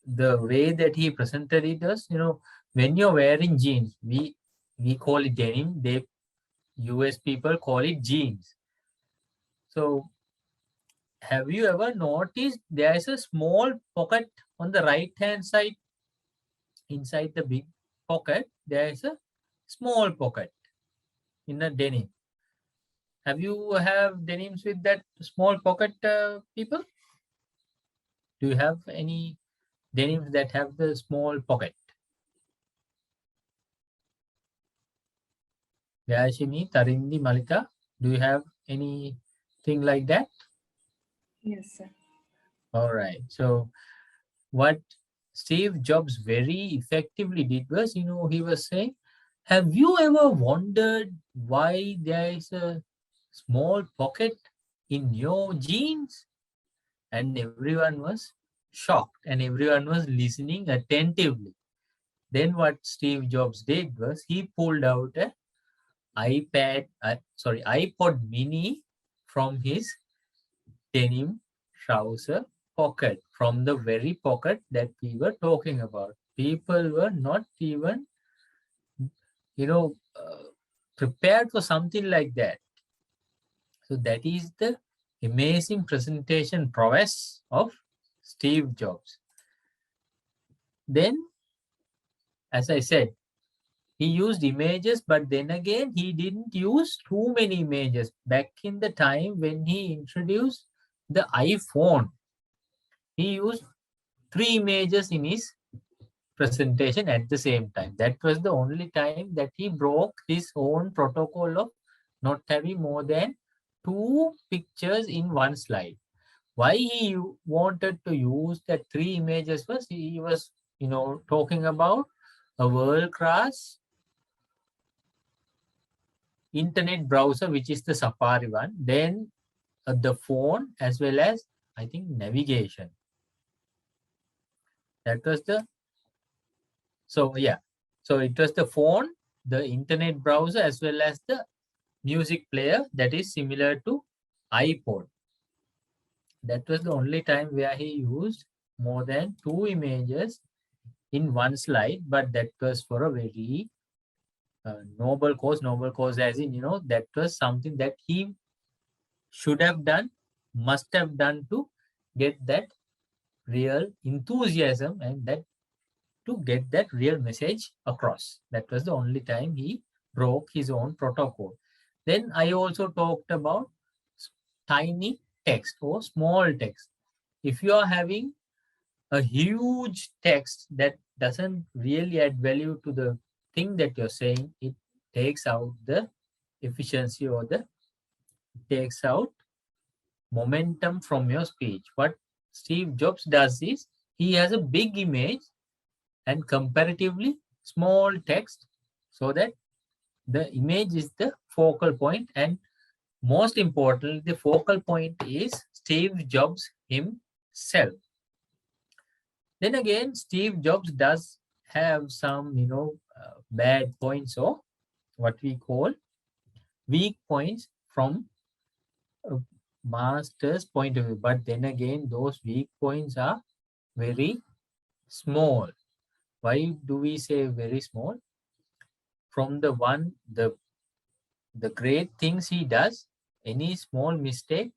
the way that he presented it was, when you're wearing jeans, we call it denim. US people call it jeans. So have you ever noticed there's a small pocket on the right hand side? Inside the big pocket, there's a small pocket in a denim. Have you have denims with that small pocket, people? Do you have any denims that have the small pocket? Yashini, Tharindu, Malika, do you have anything like that? Yes, sir. All right. So what Steve Jobs very effectively did was, he was saying, have you ever wondered why there is a small pocket in your jeans? And everyone was shocked and everyone was listening attentively. Then what Steve Jobs did was he pulled out a iPod mini from his denim trouser pocket, from the very pocket that we were talking about. People were not even, prepared for something like that. So that is the amazing presentation prowess of Steve Jobs. Then, as I said, he used images, but then again, he didn't use too many images. Back in the time when he introduced the iPhone, he used 3 images in his presentation at the same time. That was the only time that he broke his own protocol of not having more than 2 pictures in one slide. Why he wanted to use the 3 images was he was, talking about a world-class internet browser, which is the Safari one, then the phone, as well as, I think, navigation. That was so it was the phone, the internet browser, as well as the music player that is similar to iPod. That was the only time where he used more than 2 images in one slide, but that was for a very noble cause. Noble cause as in, that was something that he should have done, must have done to get that real enthusiasm and that to get that real message across. That was the only time he broke his own protocol. Then I also talked about tiny text or small text. If you are having a huge text that doesn't really add value to the thing that you're saying, it takes out the efficiency or takes out momentum from your speech. What Steve Jobs does is he has a big image and comparatively small text so that the image is the focal point, and most importantly, the focal point is Steve Jobs himself. Then again, Steve Jobs does have some, bad points or what we call weak points from a master's point of view. But then again, those weak points are very small. Why do we say very small? From the great things he does, any small mistake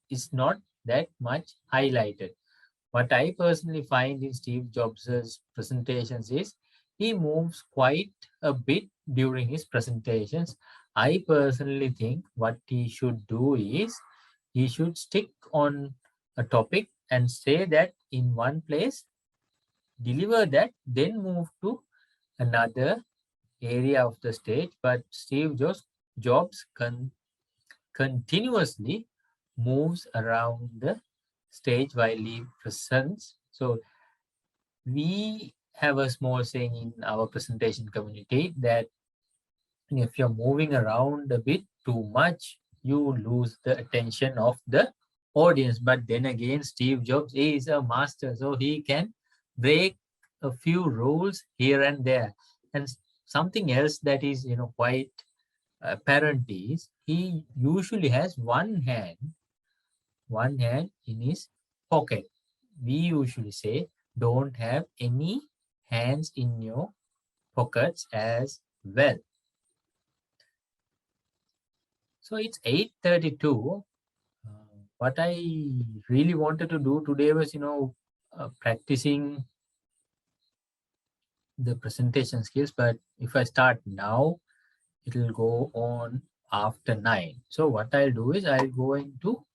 is not that much highlighted. What I personally find in Steve Jobs' presentations is he moves quite a bit during his presentations. I personally think what he should do is he should stick on a topic and say that in one place, deliver that, then move to another area of the stage. But Steve Jobs continuously moves around the stage while he presents. So we have a small saying in our presentation community that if you're moving around a bit too much, you lose the attention of the audience. But then again, Steve Jobs is a master, so he can break a few rules here and there. And something else that is, quite apparent is he usually has one hand in his pocket. We usually say don't have any hands in your pockets as well. So it's 8:32. What I really wanted to do today was, practicing the presentation skills. But if I start now, it will go on after 9. So what I'll do is I'll go into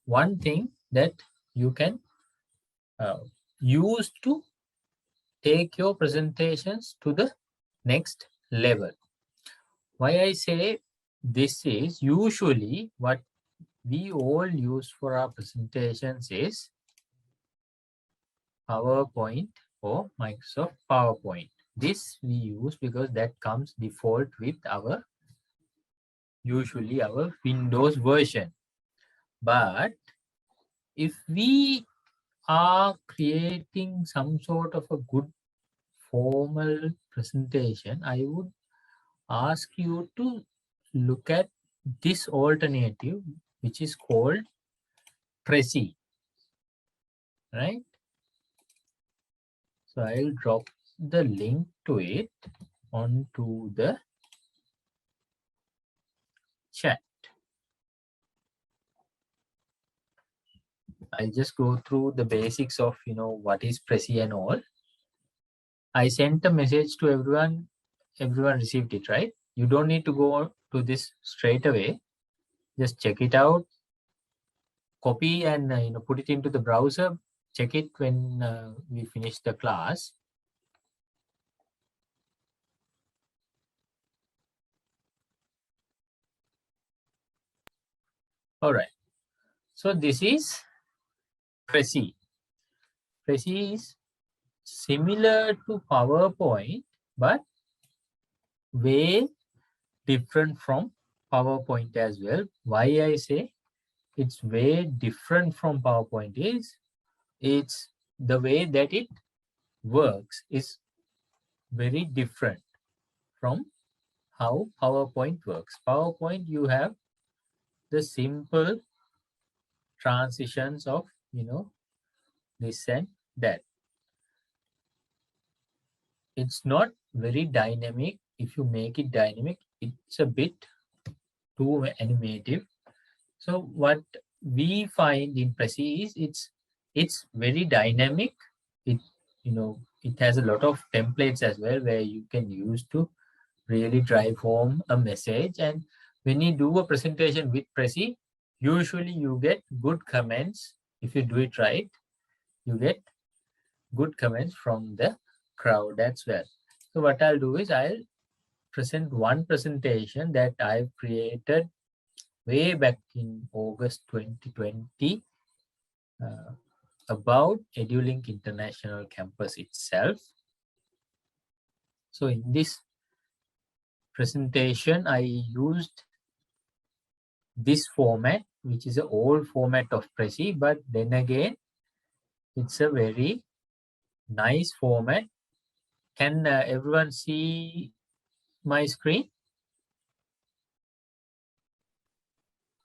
one thing that you can use to take your presentations to the next level. Why I say this is usually what we all use for our presentations is PowerPoint or Microsoft PowerPoint. This we use because that comes default with usually our Windows version. But if we are creating some sort of a good formal presentation, I would ask you to look at this alternative, which is called Prezi, right? So I'll drop the link to it onto the chat. I'll just go through the basics of, what is Prezi and all. I sent a message to everyone. Everyone received it, right? You don't need to go to this straight away. Just check it out, copy and put it into the browser. Check it when we finish the class. All right. So this is Prezi. Prezi is similar to PowerPoint, but way different from PowerPoint as well. Why I say it's way different from PowerPoint is it's the way that it works is very different from how PowerPoint works. PowerPoint, you have the simple transitions of, this and that it's not very dynamic. If you make it dynamic, it's a bit too animative. So what we find in Prezi is it's very dynamic. It it has a lot of templates as well where you can use to really drive home a message. And when you do a presentation with Prezi, usually you get good comments. If you do it right, you get good comments from the crowd as well. So what I'll do is I'll present one presentation that I've created way back in August 2020 about Edulink International Campus itself. So in this presentation, I used this format, which is an old format of Prezi, but then again, it's a very nice format. Can everyone see my screen?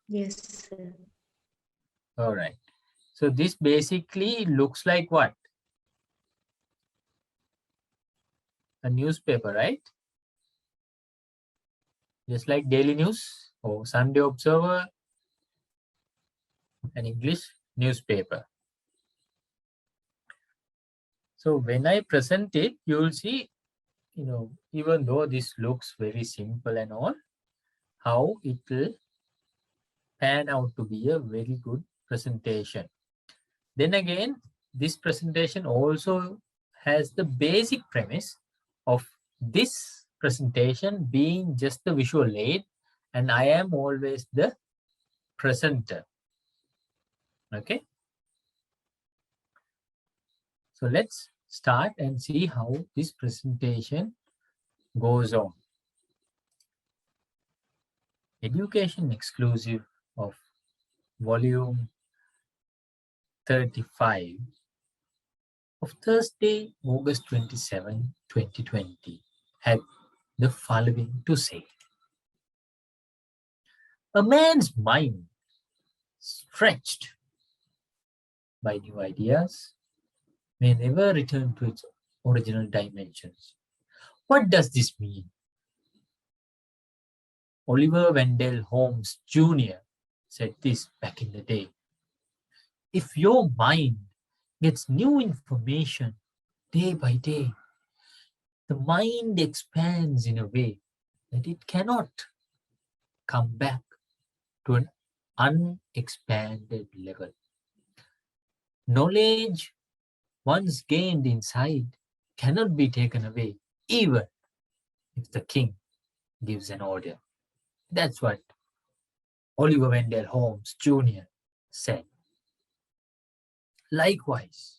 Yes, sir. All right. So this basically looks like what? A newspaper, right? Just like Daily News or Sunday Observer, an English newspaper. So when I present it, you'll see, even though this looks very simple and all, how it will pan out to be a very good presentation. Then again, this presentation also has the basic premise of this presentation being just the visual aid, and I am always the presenter. Okay. So let's start and see how this presentation goes on. Education exclusive of volume 35 of Thursday, August 27, 2020 had the following to say. A man's mind stretched by new ideas may never return to its original dimensions. What does this mean? Oliver Wendell Holmes Jr. said this back in the day. If your mind gets new information day by day, the mind expands in a way that it cannot come back to an unexpanded level. Knowledge once gained inside cannot be taken away, even if the king gives an order. That's what Oliver Wendell Holmes Jr. said. Likewise,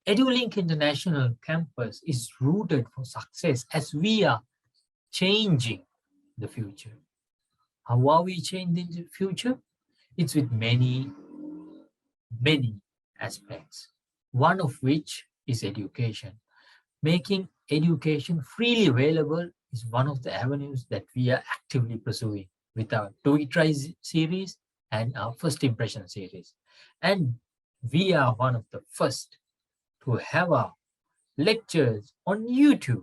Edulink International Campus is rooted for success as we are changing the future. How are we changing the future? It's with many aspects, one of which is education. Making education freely available is one of the avenues that we are actively pursuing with our Do It Right series and our First Impression series. And we are one of the first to have our lectures on YouTube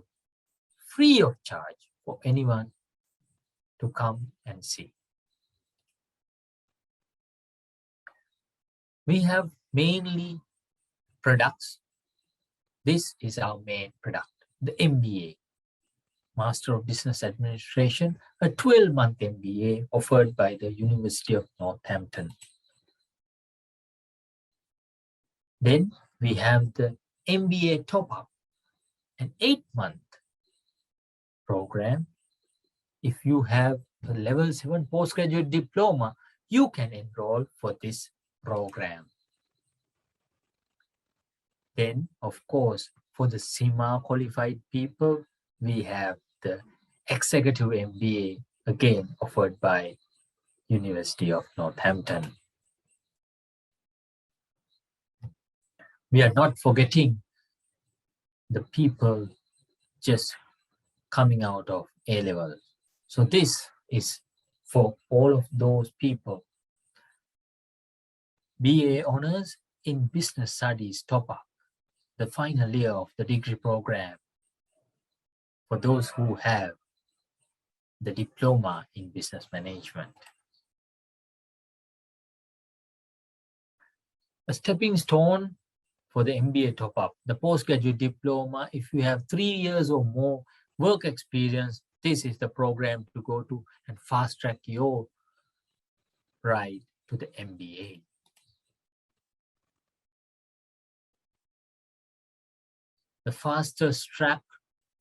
free of charge for anyone to come and see. We have mainly products. This is our main product, the MBA, Master of Business Administration, a 12-month MBA offered by the University of Northampton. Then we have the MBA Top-Up, an 8-month program. If you have a level 7 postgraduate diploma, you can enroll for this program. Then, of course, for the CIMA qualified people, we have the Executive MBA, again offered by University of Northampton. We are not forgetting the people just coming out of A-level. So this is for all of those people. BA honors in business studies top-up, the final year of the degree program, for those who have the diploma in business management. A stepping stone for the MBA top-up, the postgraduate diploma, if you have 3 years or more work experience, this is the program to go to and fast-track your ride to the MBA. The fastest track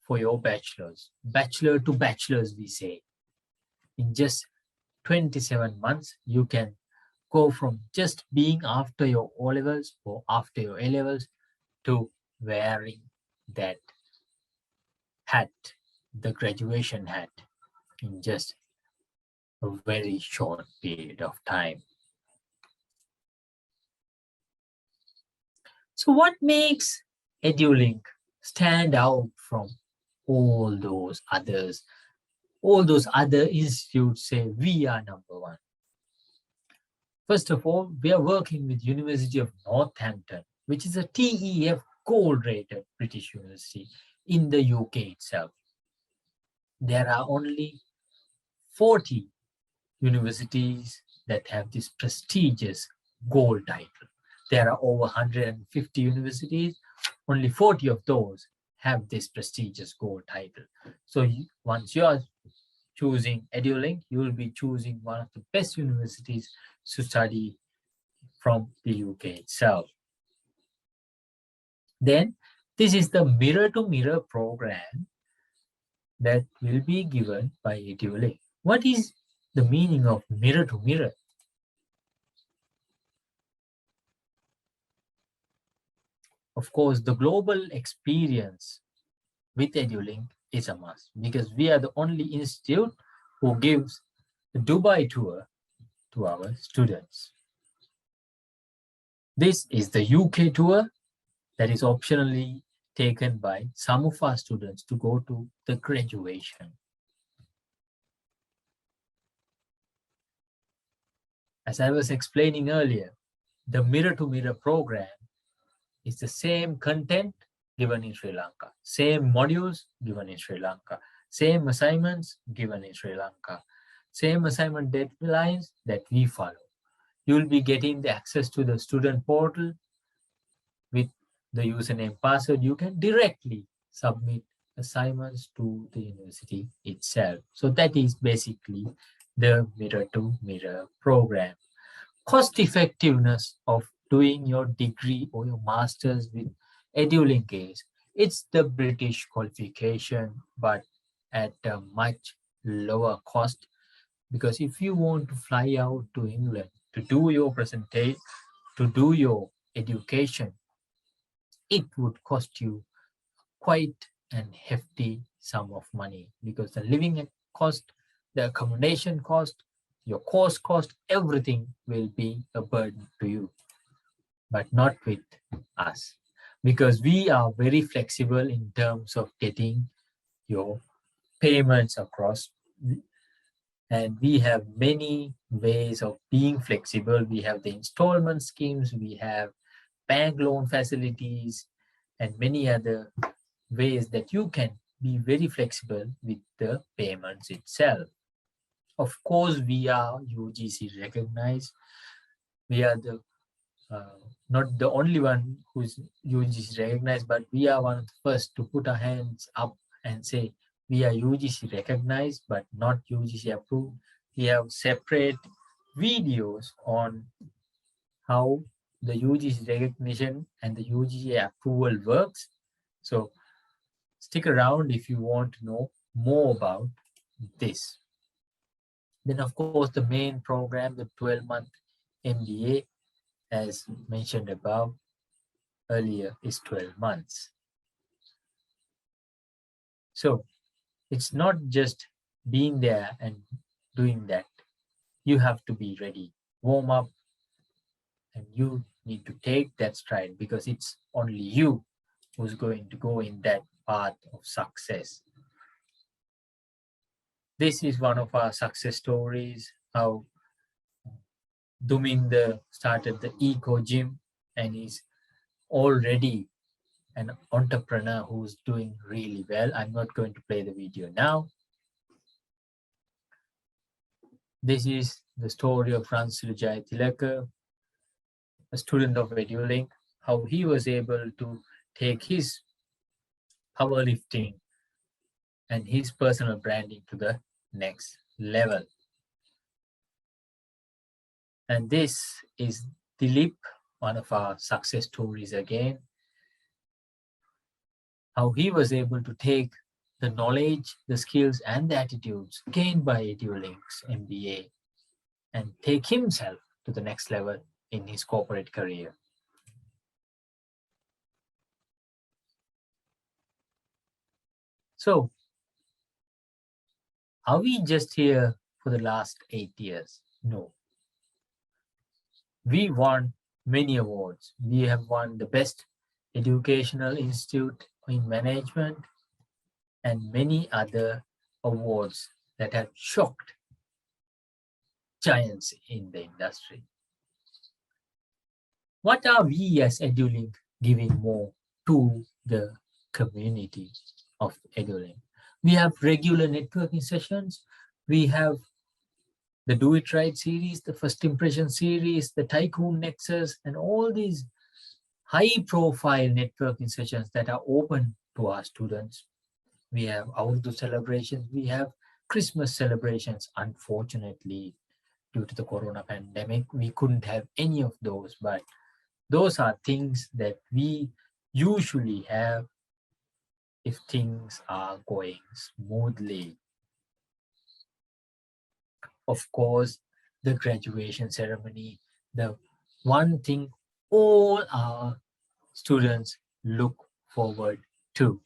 for your bachelor's, bachelor to bachelor's we say. In just 27 months, you can go from just being after your O-levels or after your A-levels to wearing that hat, the graduation hat, in just a very short period of time. So what makes Edulink stand out from all those others? All those other institutes say we are number one. First of all, we are working with University of Northampton, which is a TEF gold-rated British university in the UK itself. There are only 40 universities that have this prestigious gold title. There are over 150 universities, only 40 of those have this prestigious gold title. So once you are choosing Edulink, you will be choosing one of the best universities to study from the UK itself. Then this is the mirror-to-mirror program that will be given by Edulink. What is the meaning of mirror-to-mirror? Of course, the global experience with Edulink is a must because we are the only institute who gives the Dubai tour to our students. This is the UK tour that is optionally taken by some of our students to go to the graduation. As I was explaining earlier, the mirror-to-mirror program is the same content given in Sri Lanka, same modules given in Sri Lanka, same assignments given in Sri Lanka, same assignment deadlines that we follow. You will be getting the access to the student portal with the username password. You can directly submit assignments to the university itself. So that is basically the mirror-to-mirror program. Cost effectiveness of doing your degree or your master's with Edulink is, it's the British qualification, but at a much lower cost. Because if you want to fly out to England to do your presentation, to do your education, it would cost you quite an hefty sum of money because the living cost, the accommodation cost, your course cost, everything will be a burden to you, but not with us because we are very flexible in terms of getting your payments across. And we have many ways of being flexible. We have the installment schemes, we have bank loan facilities, and many other ways that you can be very flexible with the payments itself. Of course, we are UGC recognized. We are the not the only one who's UGC recognized, but we are one of the first to put our hands up and say, we are UGC recognized, but not UGC approved. We have separate videos on how the UGC recognition and the UGC approval works. So stick around if you want to know more about this. Then of course, the main program, the 12-month MBA, as mentioned above earlier, is 12 months. So it's not just being there and doing that. You have to be ready, warm up, and you need to take that stride because it's only you who's going to go in that path of success. This is one of our success stories, how Duminder started the Eco Gym and he's already an entrepreneur who's doing really well. I'm not going to play the video now. This is the story of Ransulajaya Tilaka, a student of Edulink, how he was able to take his powerlifting and his personal branding to the next level. And this is Dilip, one of our success stories again, how he was able to take the knowledge, the skills, and the attitudes gained by Edulink's MBA and take himself to the next level in his corporate career. So, are we just here for the last 8 years? No. We won many awards. We have won the Best Educational Institute in Management and many other awards that have shocked giants in the industry. What are we as Edulink giving more to the community of Edulink? We have regular networking sessions. We have the Do It Right series, the First Impression series, the Tycoon Nexus, and all these high-profile networking sessions that are open to our students. We have Urdu celebrations. We have Christmas celebrations. Unfortunately, due to the corona pandemic, we couldn't have any of those, but those are things that we usually have if things are going smoothly. Of course, the graduation ceremony, the one thing all our students look forward to.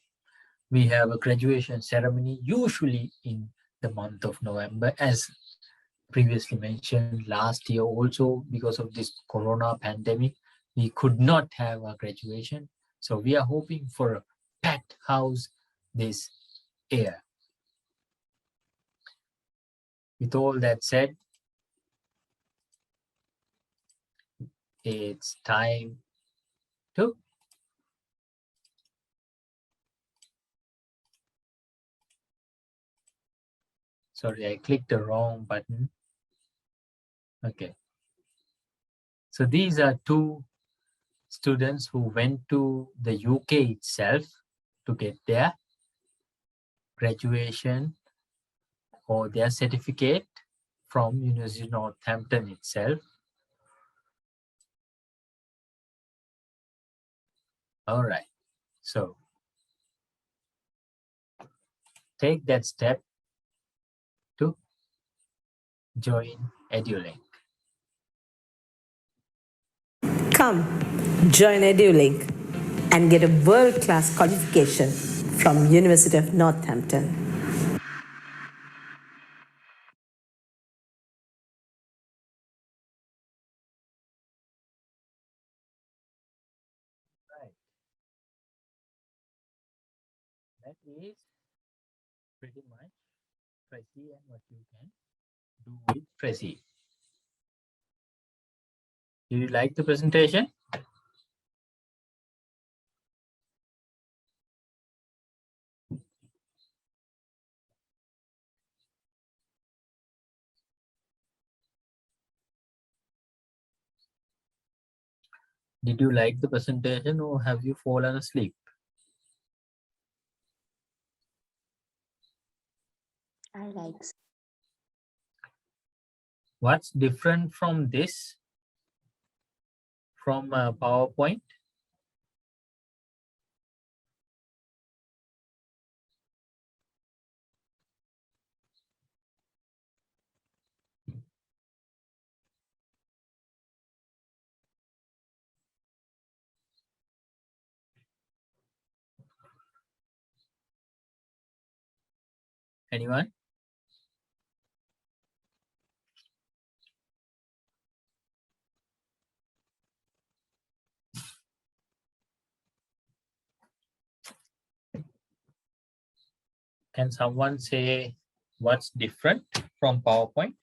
We have a graduation ceremony usually in the month of November, as previously mentioned. Last year also, because of this corona pandemic, we could not have a graduation. So we are hoping for a packed house this year. With all that said, it's time to sorry, I clicked the wrong button. Okay. So these are two students who went to the UK itself to get their graduation or their certificate from University of Northampton itself. All right, so take that step to join Edulink. Come, join Edulink and get a world-class qualification from University of Northampton. That is pretty much Prezi and what you can do with Prezi. Did you like the presentation? Did you like the presentation or have you fallen asleep? I like. What's different from this, from PowerPoint? Anyone? Can someone say what's different from PowerPoint?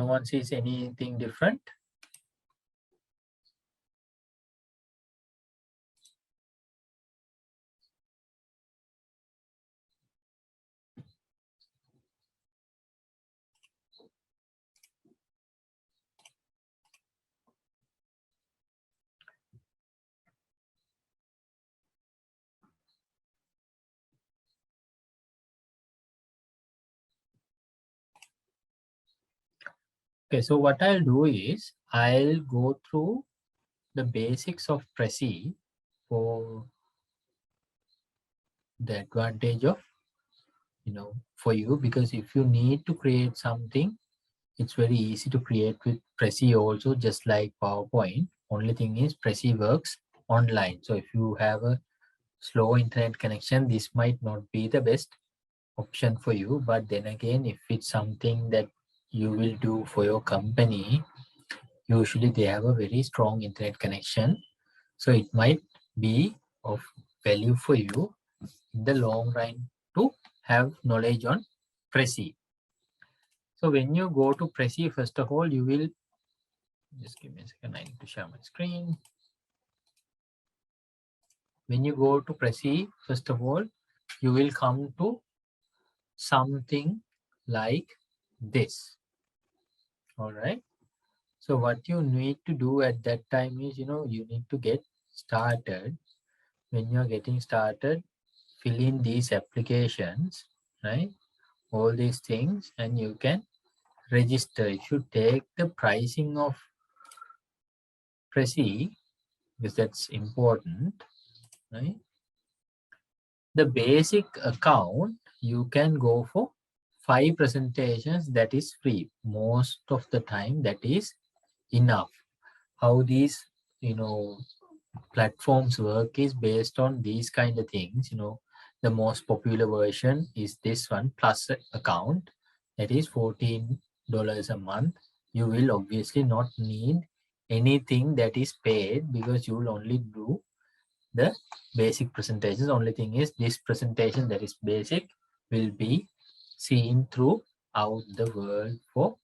No one sees anything different? Okay, so what I'll do is I'll go through the basics of Prezi for the advantage of, for you, because if you need to create something, it's very easy to create with Prezi also, just like PowerPoint. Only thing is Prezi works online. So if you have a slow internet connection, this might not be the best option for you. But then again, if it's something that you will do for your company, usually they have a very strong internet connection. So it might be of value for you in the long run to have knowledge on Prezi. So when you go to Prezi, first of all, you will, just give me a second, I need to share my screen. When you go to Prezi, first of all, you will come to something like this. All right. So what you need to do at that time is, you need to get started. When you're getting started, fill in these applications, right? All these things, and you can register. If you take the pricing of Prezi, because that's important, right? The basic account, you can go for 5 presentations, that is free. Most of the time that is enough. How these, platforms work is based on these kind of things. The most popular version is this one, plus account, that is $14 a month. You will obviously not need anything that is paid, because you will only do the basic presentations. Only thing is this presentation that is basic will be seen throughout the world for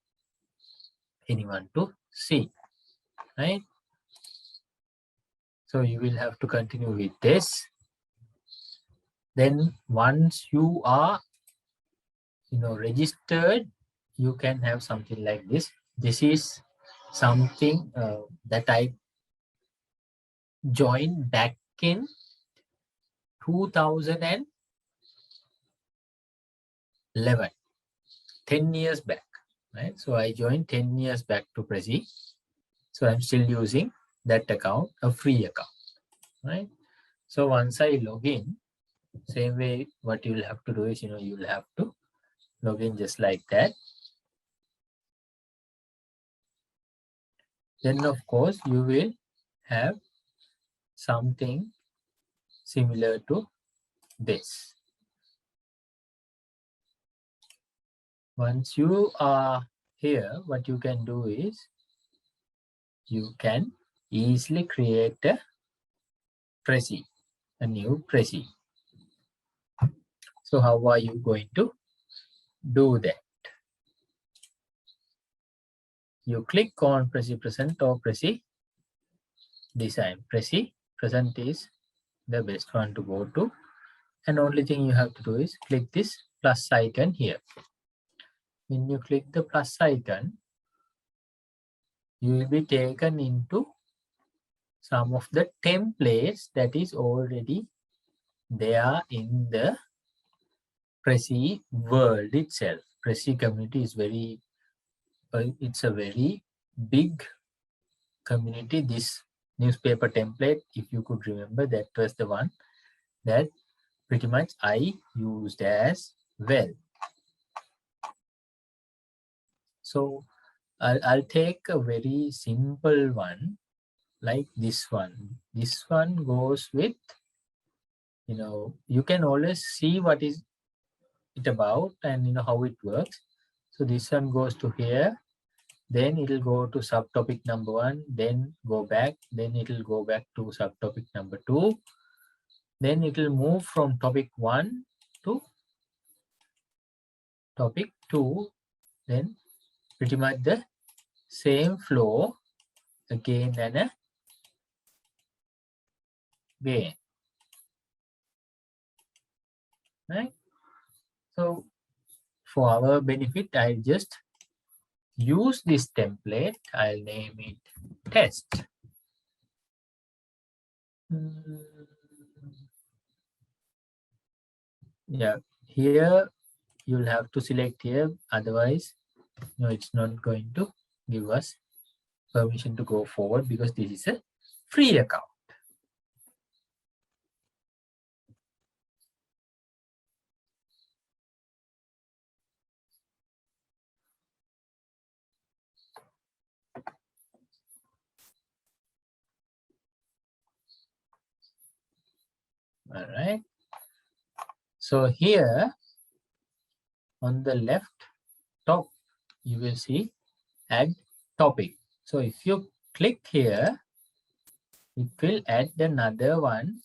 anyone to see, right? So you will have to continue with this. Then once you are registered, you can have something like this. This is something that I joined back in 2011, 10 years back, right? So I joined 10 years back to Prezi. So I'm still using that account, a free account, right? So once I log in, same way, what you will have to do is, you will have to log in just like that. Then of course you will have something similar to this. Once you are here, what you can do is you can easily create a Prezi, a new Prezi. So how are you going to do that? You click on Prezi Present or Prezi Design. Prezi Present is the best one to go to. And only thing you have to do is click this plus icon here. When you click the plus icon, you will be taken into some of the templates that is already there in the Prezi world itself. Prezi community is very, it's a very big community. This newspaper template, if you could remember, that was the one that pretty much I used as well. So I'll take a very simple one like this one. This one goes with, you can always see what is it about and how it works. So this one goes to here, then it will go to subtopic number 1, then go back, then it will go back to subtopic number 2, then it will move from topic 1 to topic 2, then pretty much the same flow again and again, right? So for our benefit, I'll just use this template. I'll name it test. Yeah, here you'll have to select here, otherwise no, it's not going to give us permission to go forward because this is a free account. All right. So here on the left top, you will see add topic. So if you click here, it will add another one,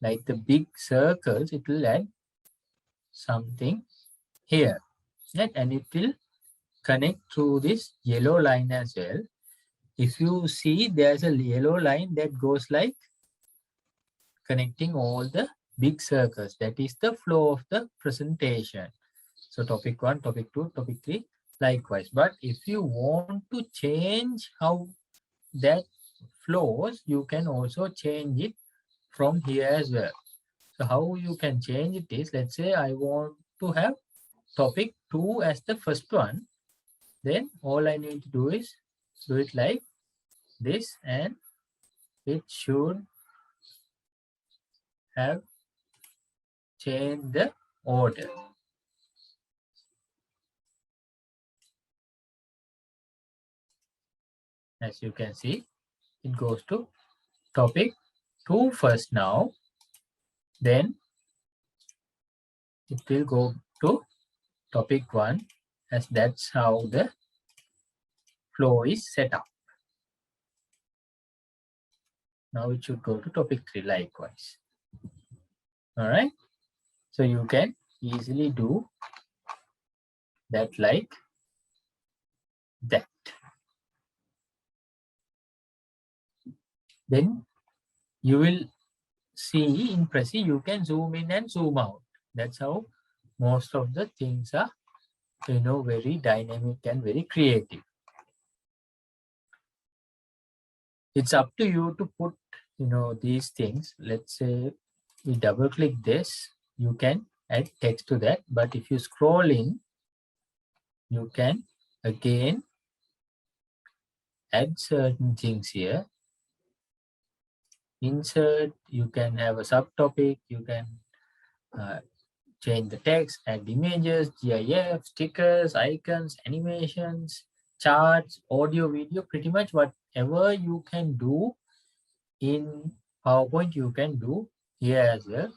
like the big circles, it will add something here, right? And it will connect through this yellow line as well. If you see, there's a yellow line that goes like connecting all the big circles. That is the flow of the presentation. So topic 1, topic 2, topic 3, likewise. But if you want to change how that flows, you can also change it from here as well. So how you can change it is, let's say I want to have topic 2 as the first one. Then all I need to do is do it like this, and it should have changed the order. As you can see, it goes to topic 2 first now, then it will go to topic 1, as that's how the flow is set up. Now it should go to topic 3 likewise. All right. So you can easily do that like that. Then you will see in Prezi, you can zoom in and zoom out. That's how most of the things are, very dynamic and very creative. It's up to you to put, these things. Let's say we double click this, you can add text to that. But if you scroll in, you can again add certain things here. Insert, you can have a subtopic, you can change the text, add images, GIF, stickers, icons, animations, charts, audio, video, pretty much whatever you can do in PowerPoint, you can do here as well.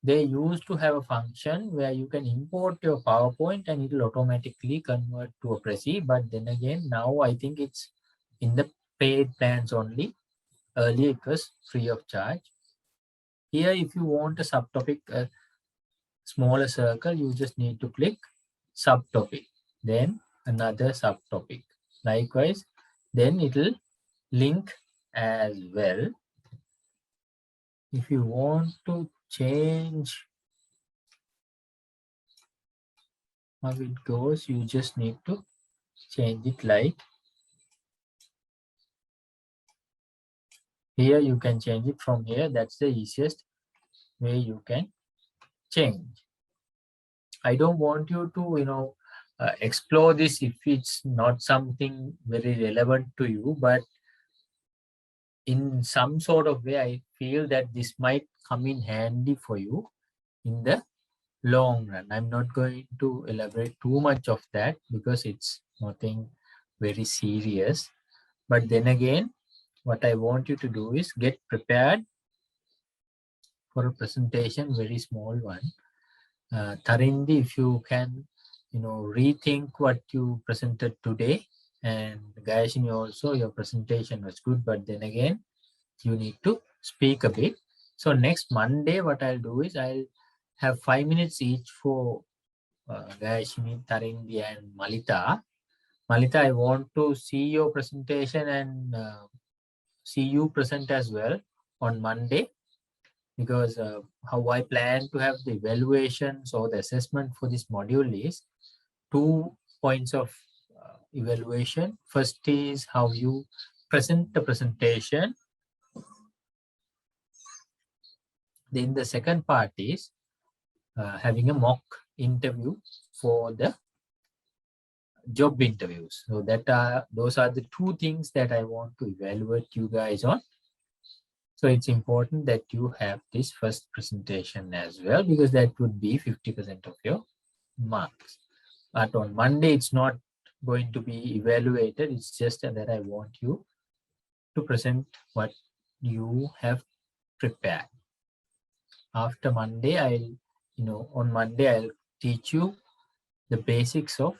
They used to have a function where you can import your PowerPoint and it will automatically convert to a Prezi. But then again, now I think it's in the paid plans only. Earlier it was free of charge. Here, if you want a subtopic, a smaller circle, you just need to click subtopic, then another subtopic. Likewise, then it will link as well. If you want to change how it goes, you just need to change it like here. You can change it from here. That's the easiest way you can change. I don't want you to explore this if it's not something very relevant to you, but in some sort of way I feel that this might come in handy for you in the long run. I'm not going to elaborate too much of that because it's nothing very serious. But then again, what I want you to do is get prepared for a presentation, very small one. Tharindu, if you can, rethink what you presented today, and Gayashini also, your presentation was good, but then again, you need to speak a bit. So next Monday, what I'll do is I'll have 5 minutes each for Gayashini, Tharindu, and Malita. Malita, I want to see your presentation and see you present as well on Monday, because how I plan to have the evaluations or the assessment for this module is 2 points of evaluation. First is how you present the presentation. Then the second part is having a mock interview for the job interviews. So those are the 2 things that I want to evaluate you guys on. So it's important that you have this first presentation as well, because that would be 50% of your marks. But on Monday, it's not going to be evaluated. It's just that I want you to present what you have prepared. After Monday, on Monday, I'll teach you the basics of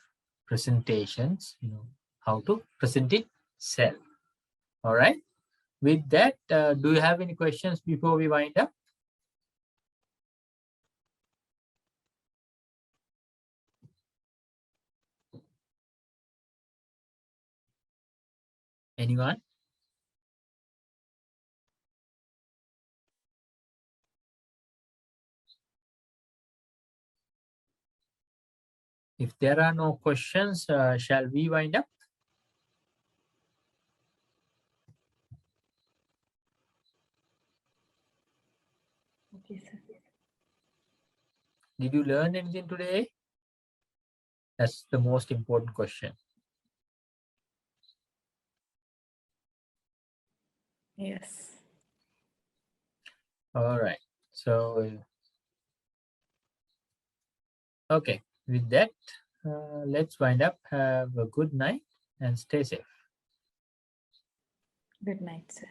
presentations, how to present it self. All right. With that, do you have any questions before we wind up? Anyone? If there are no questions, shall we wind up? Okay, sir. Did you learn anything today? That's the most important question. Yes. All right. So, okay. With that, let's wind up. Have a good night and stay safe. Good night, sir.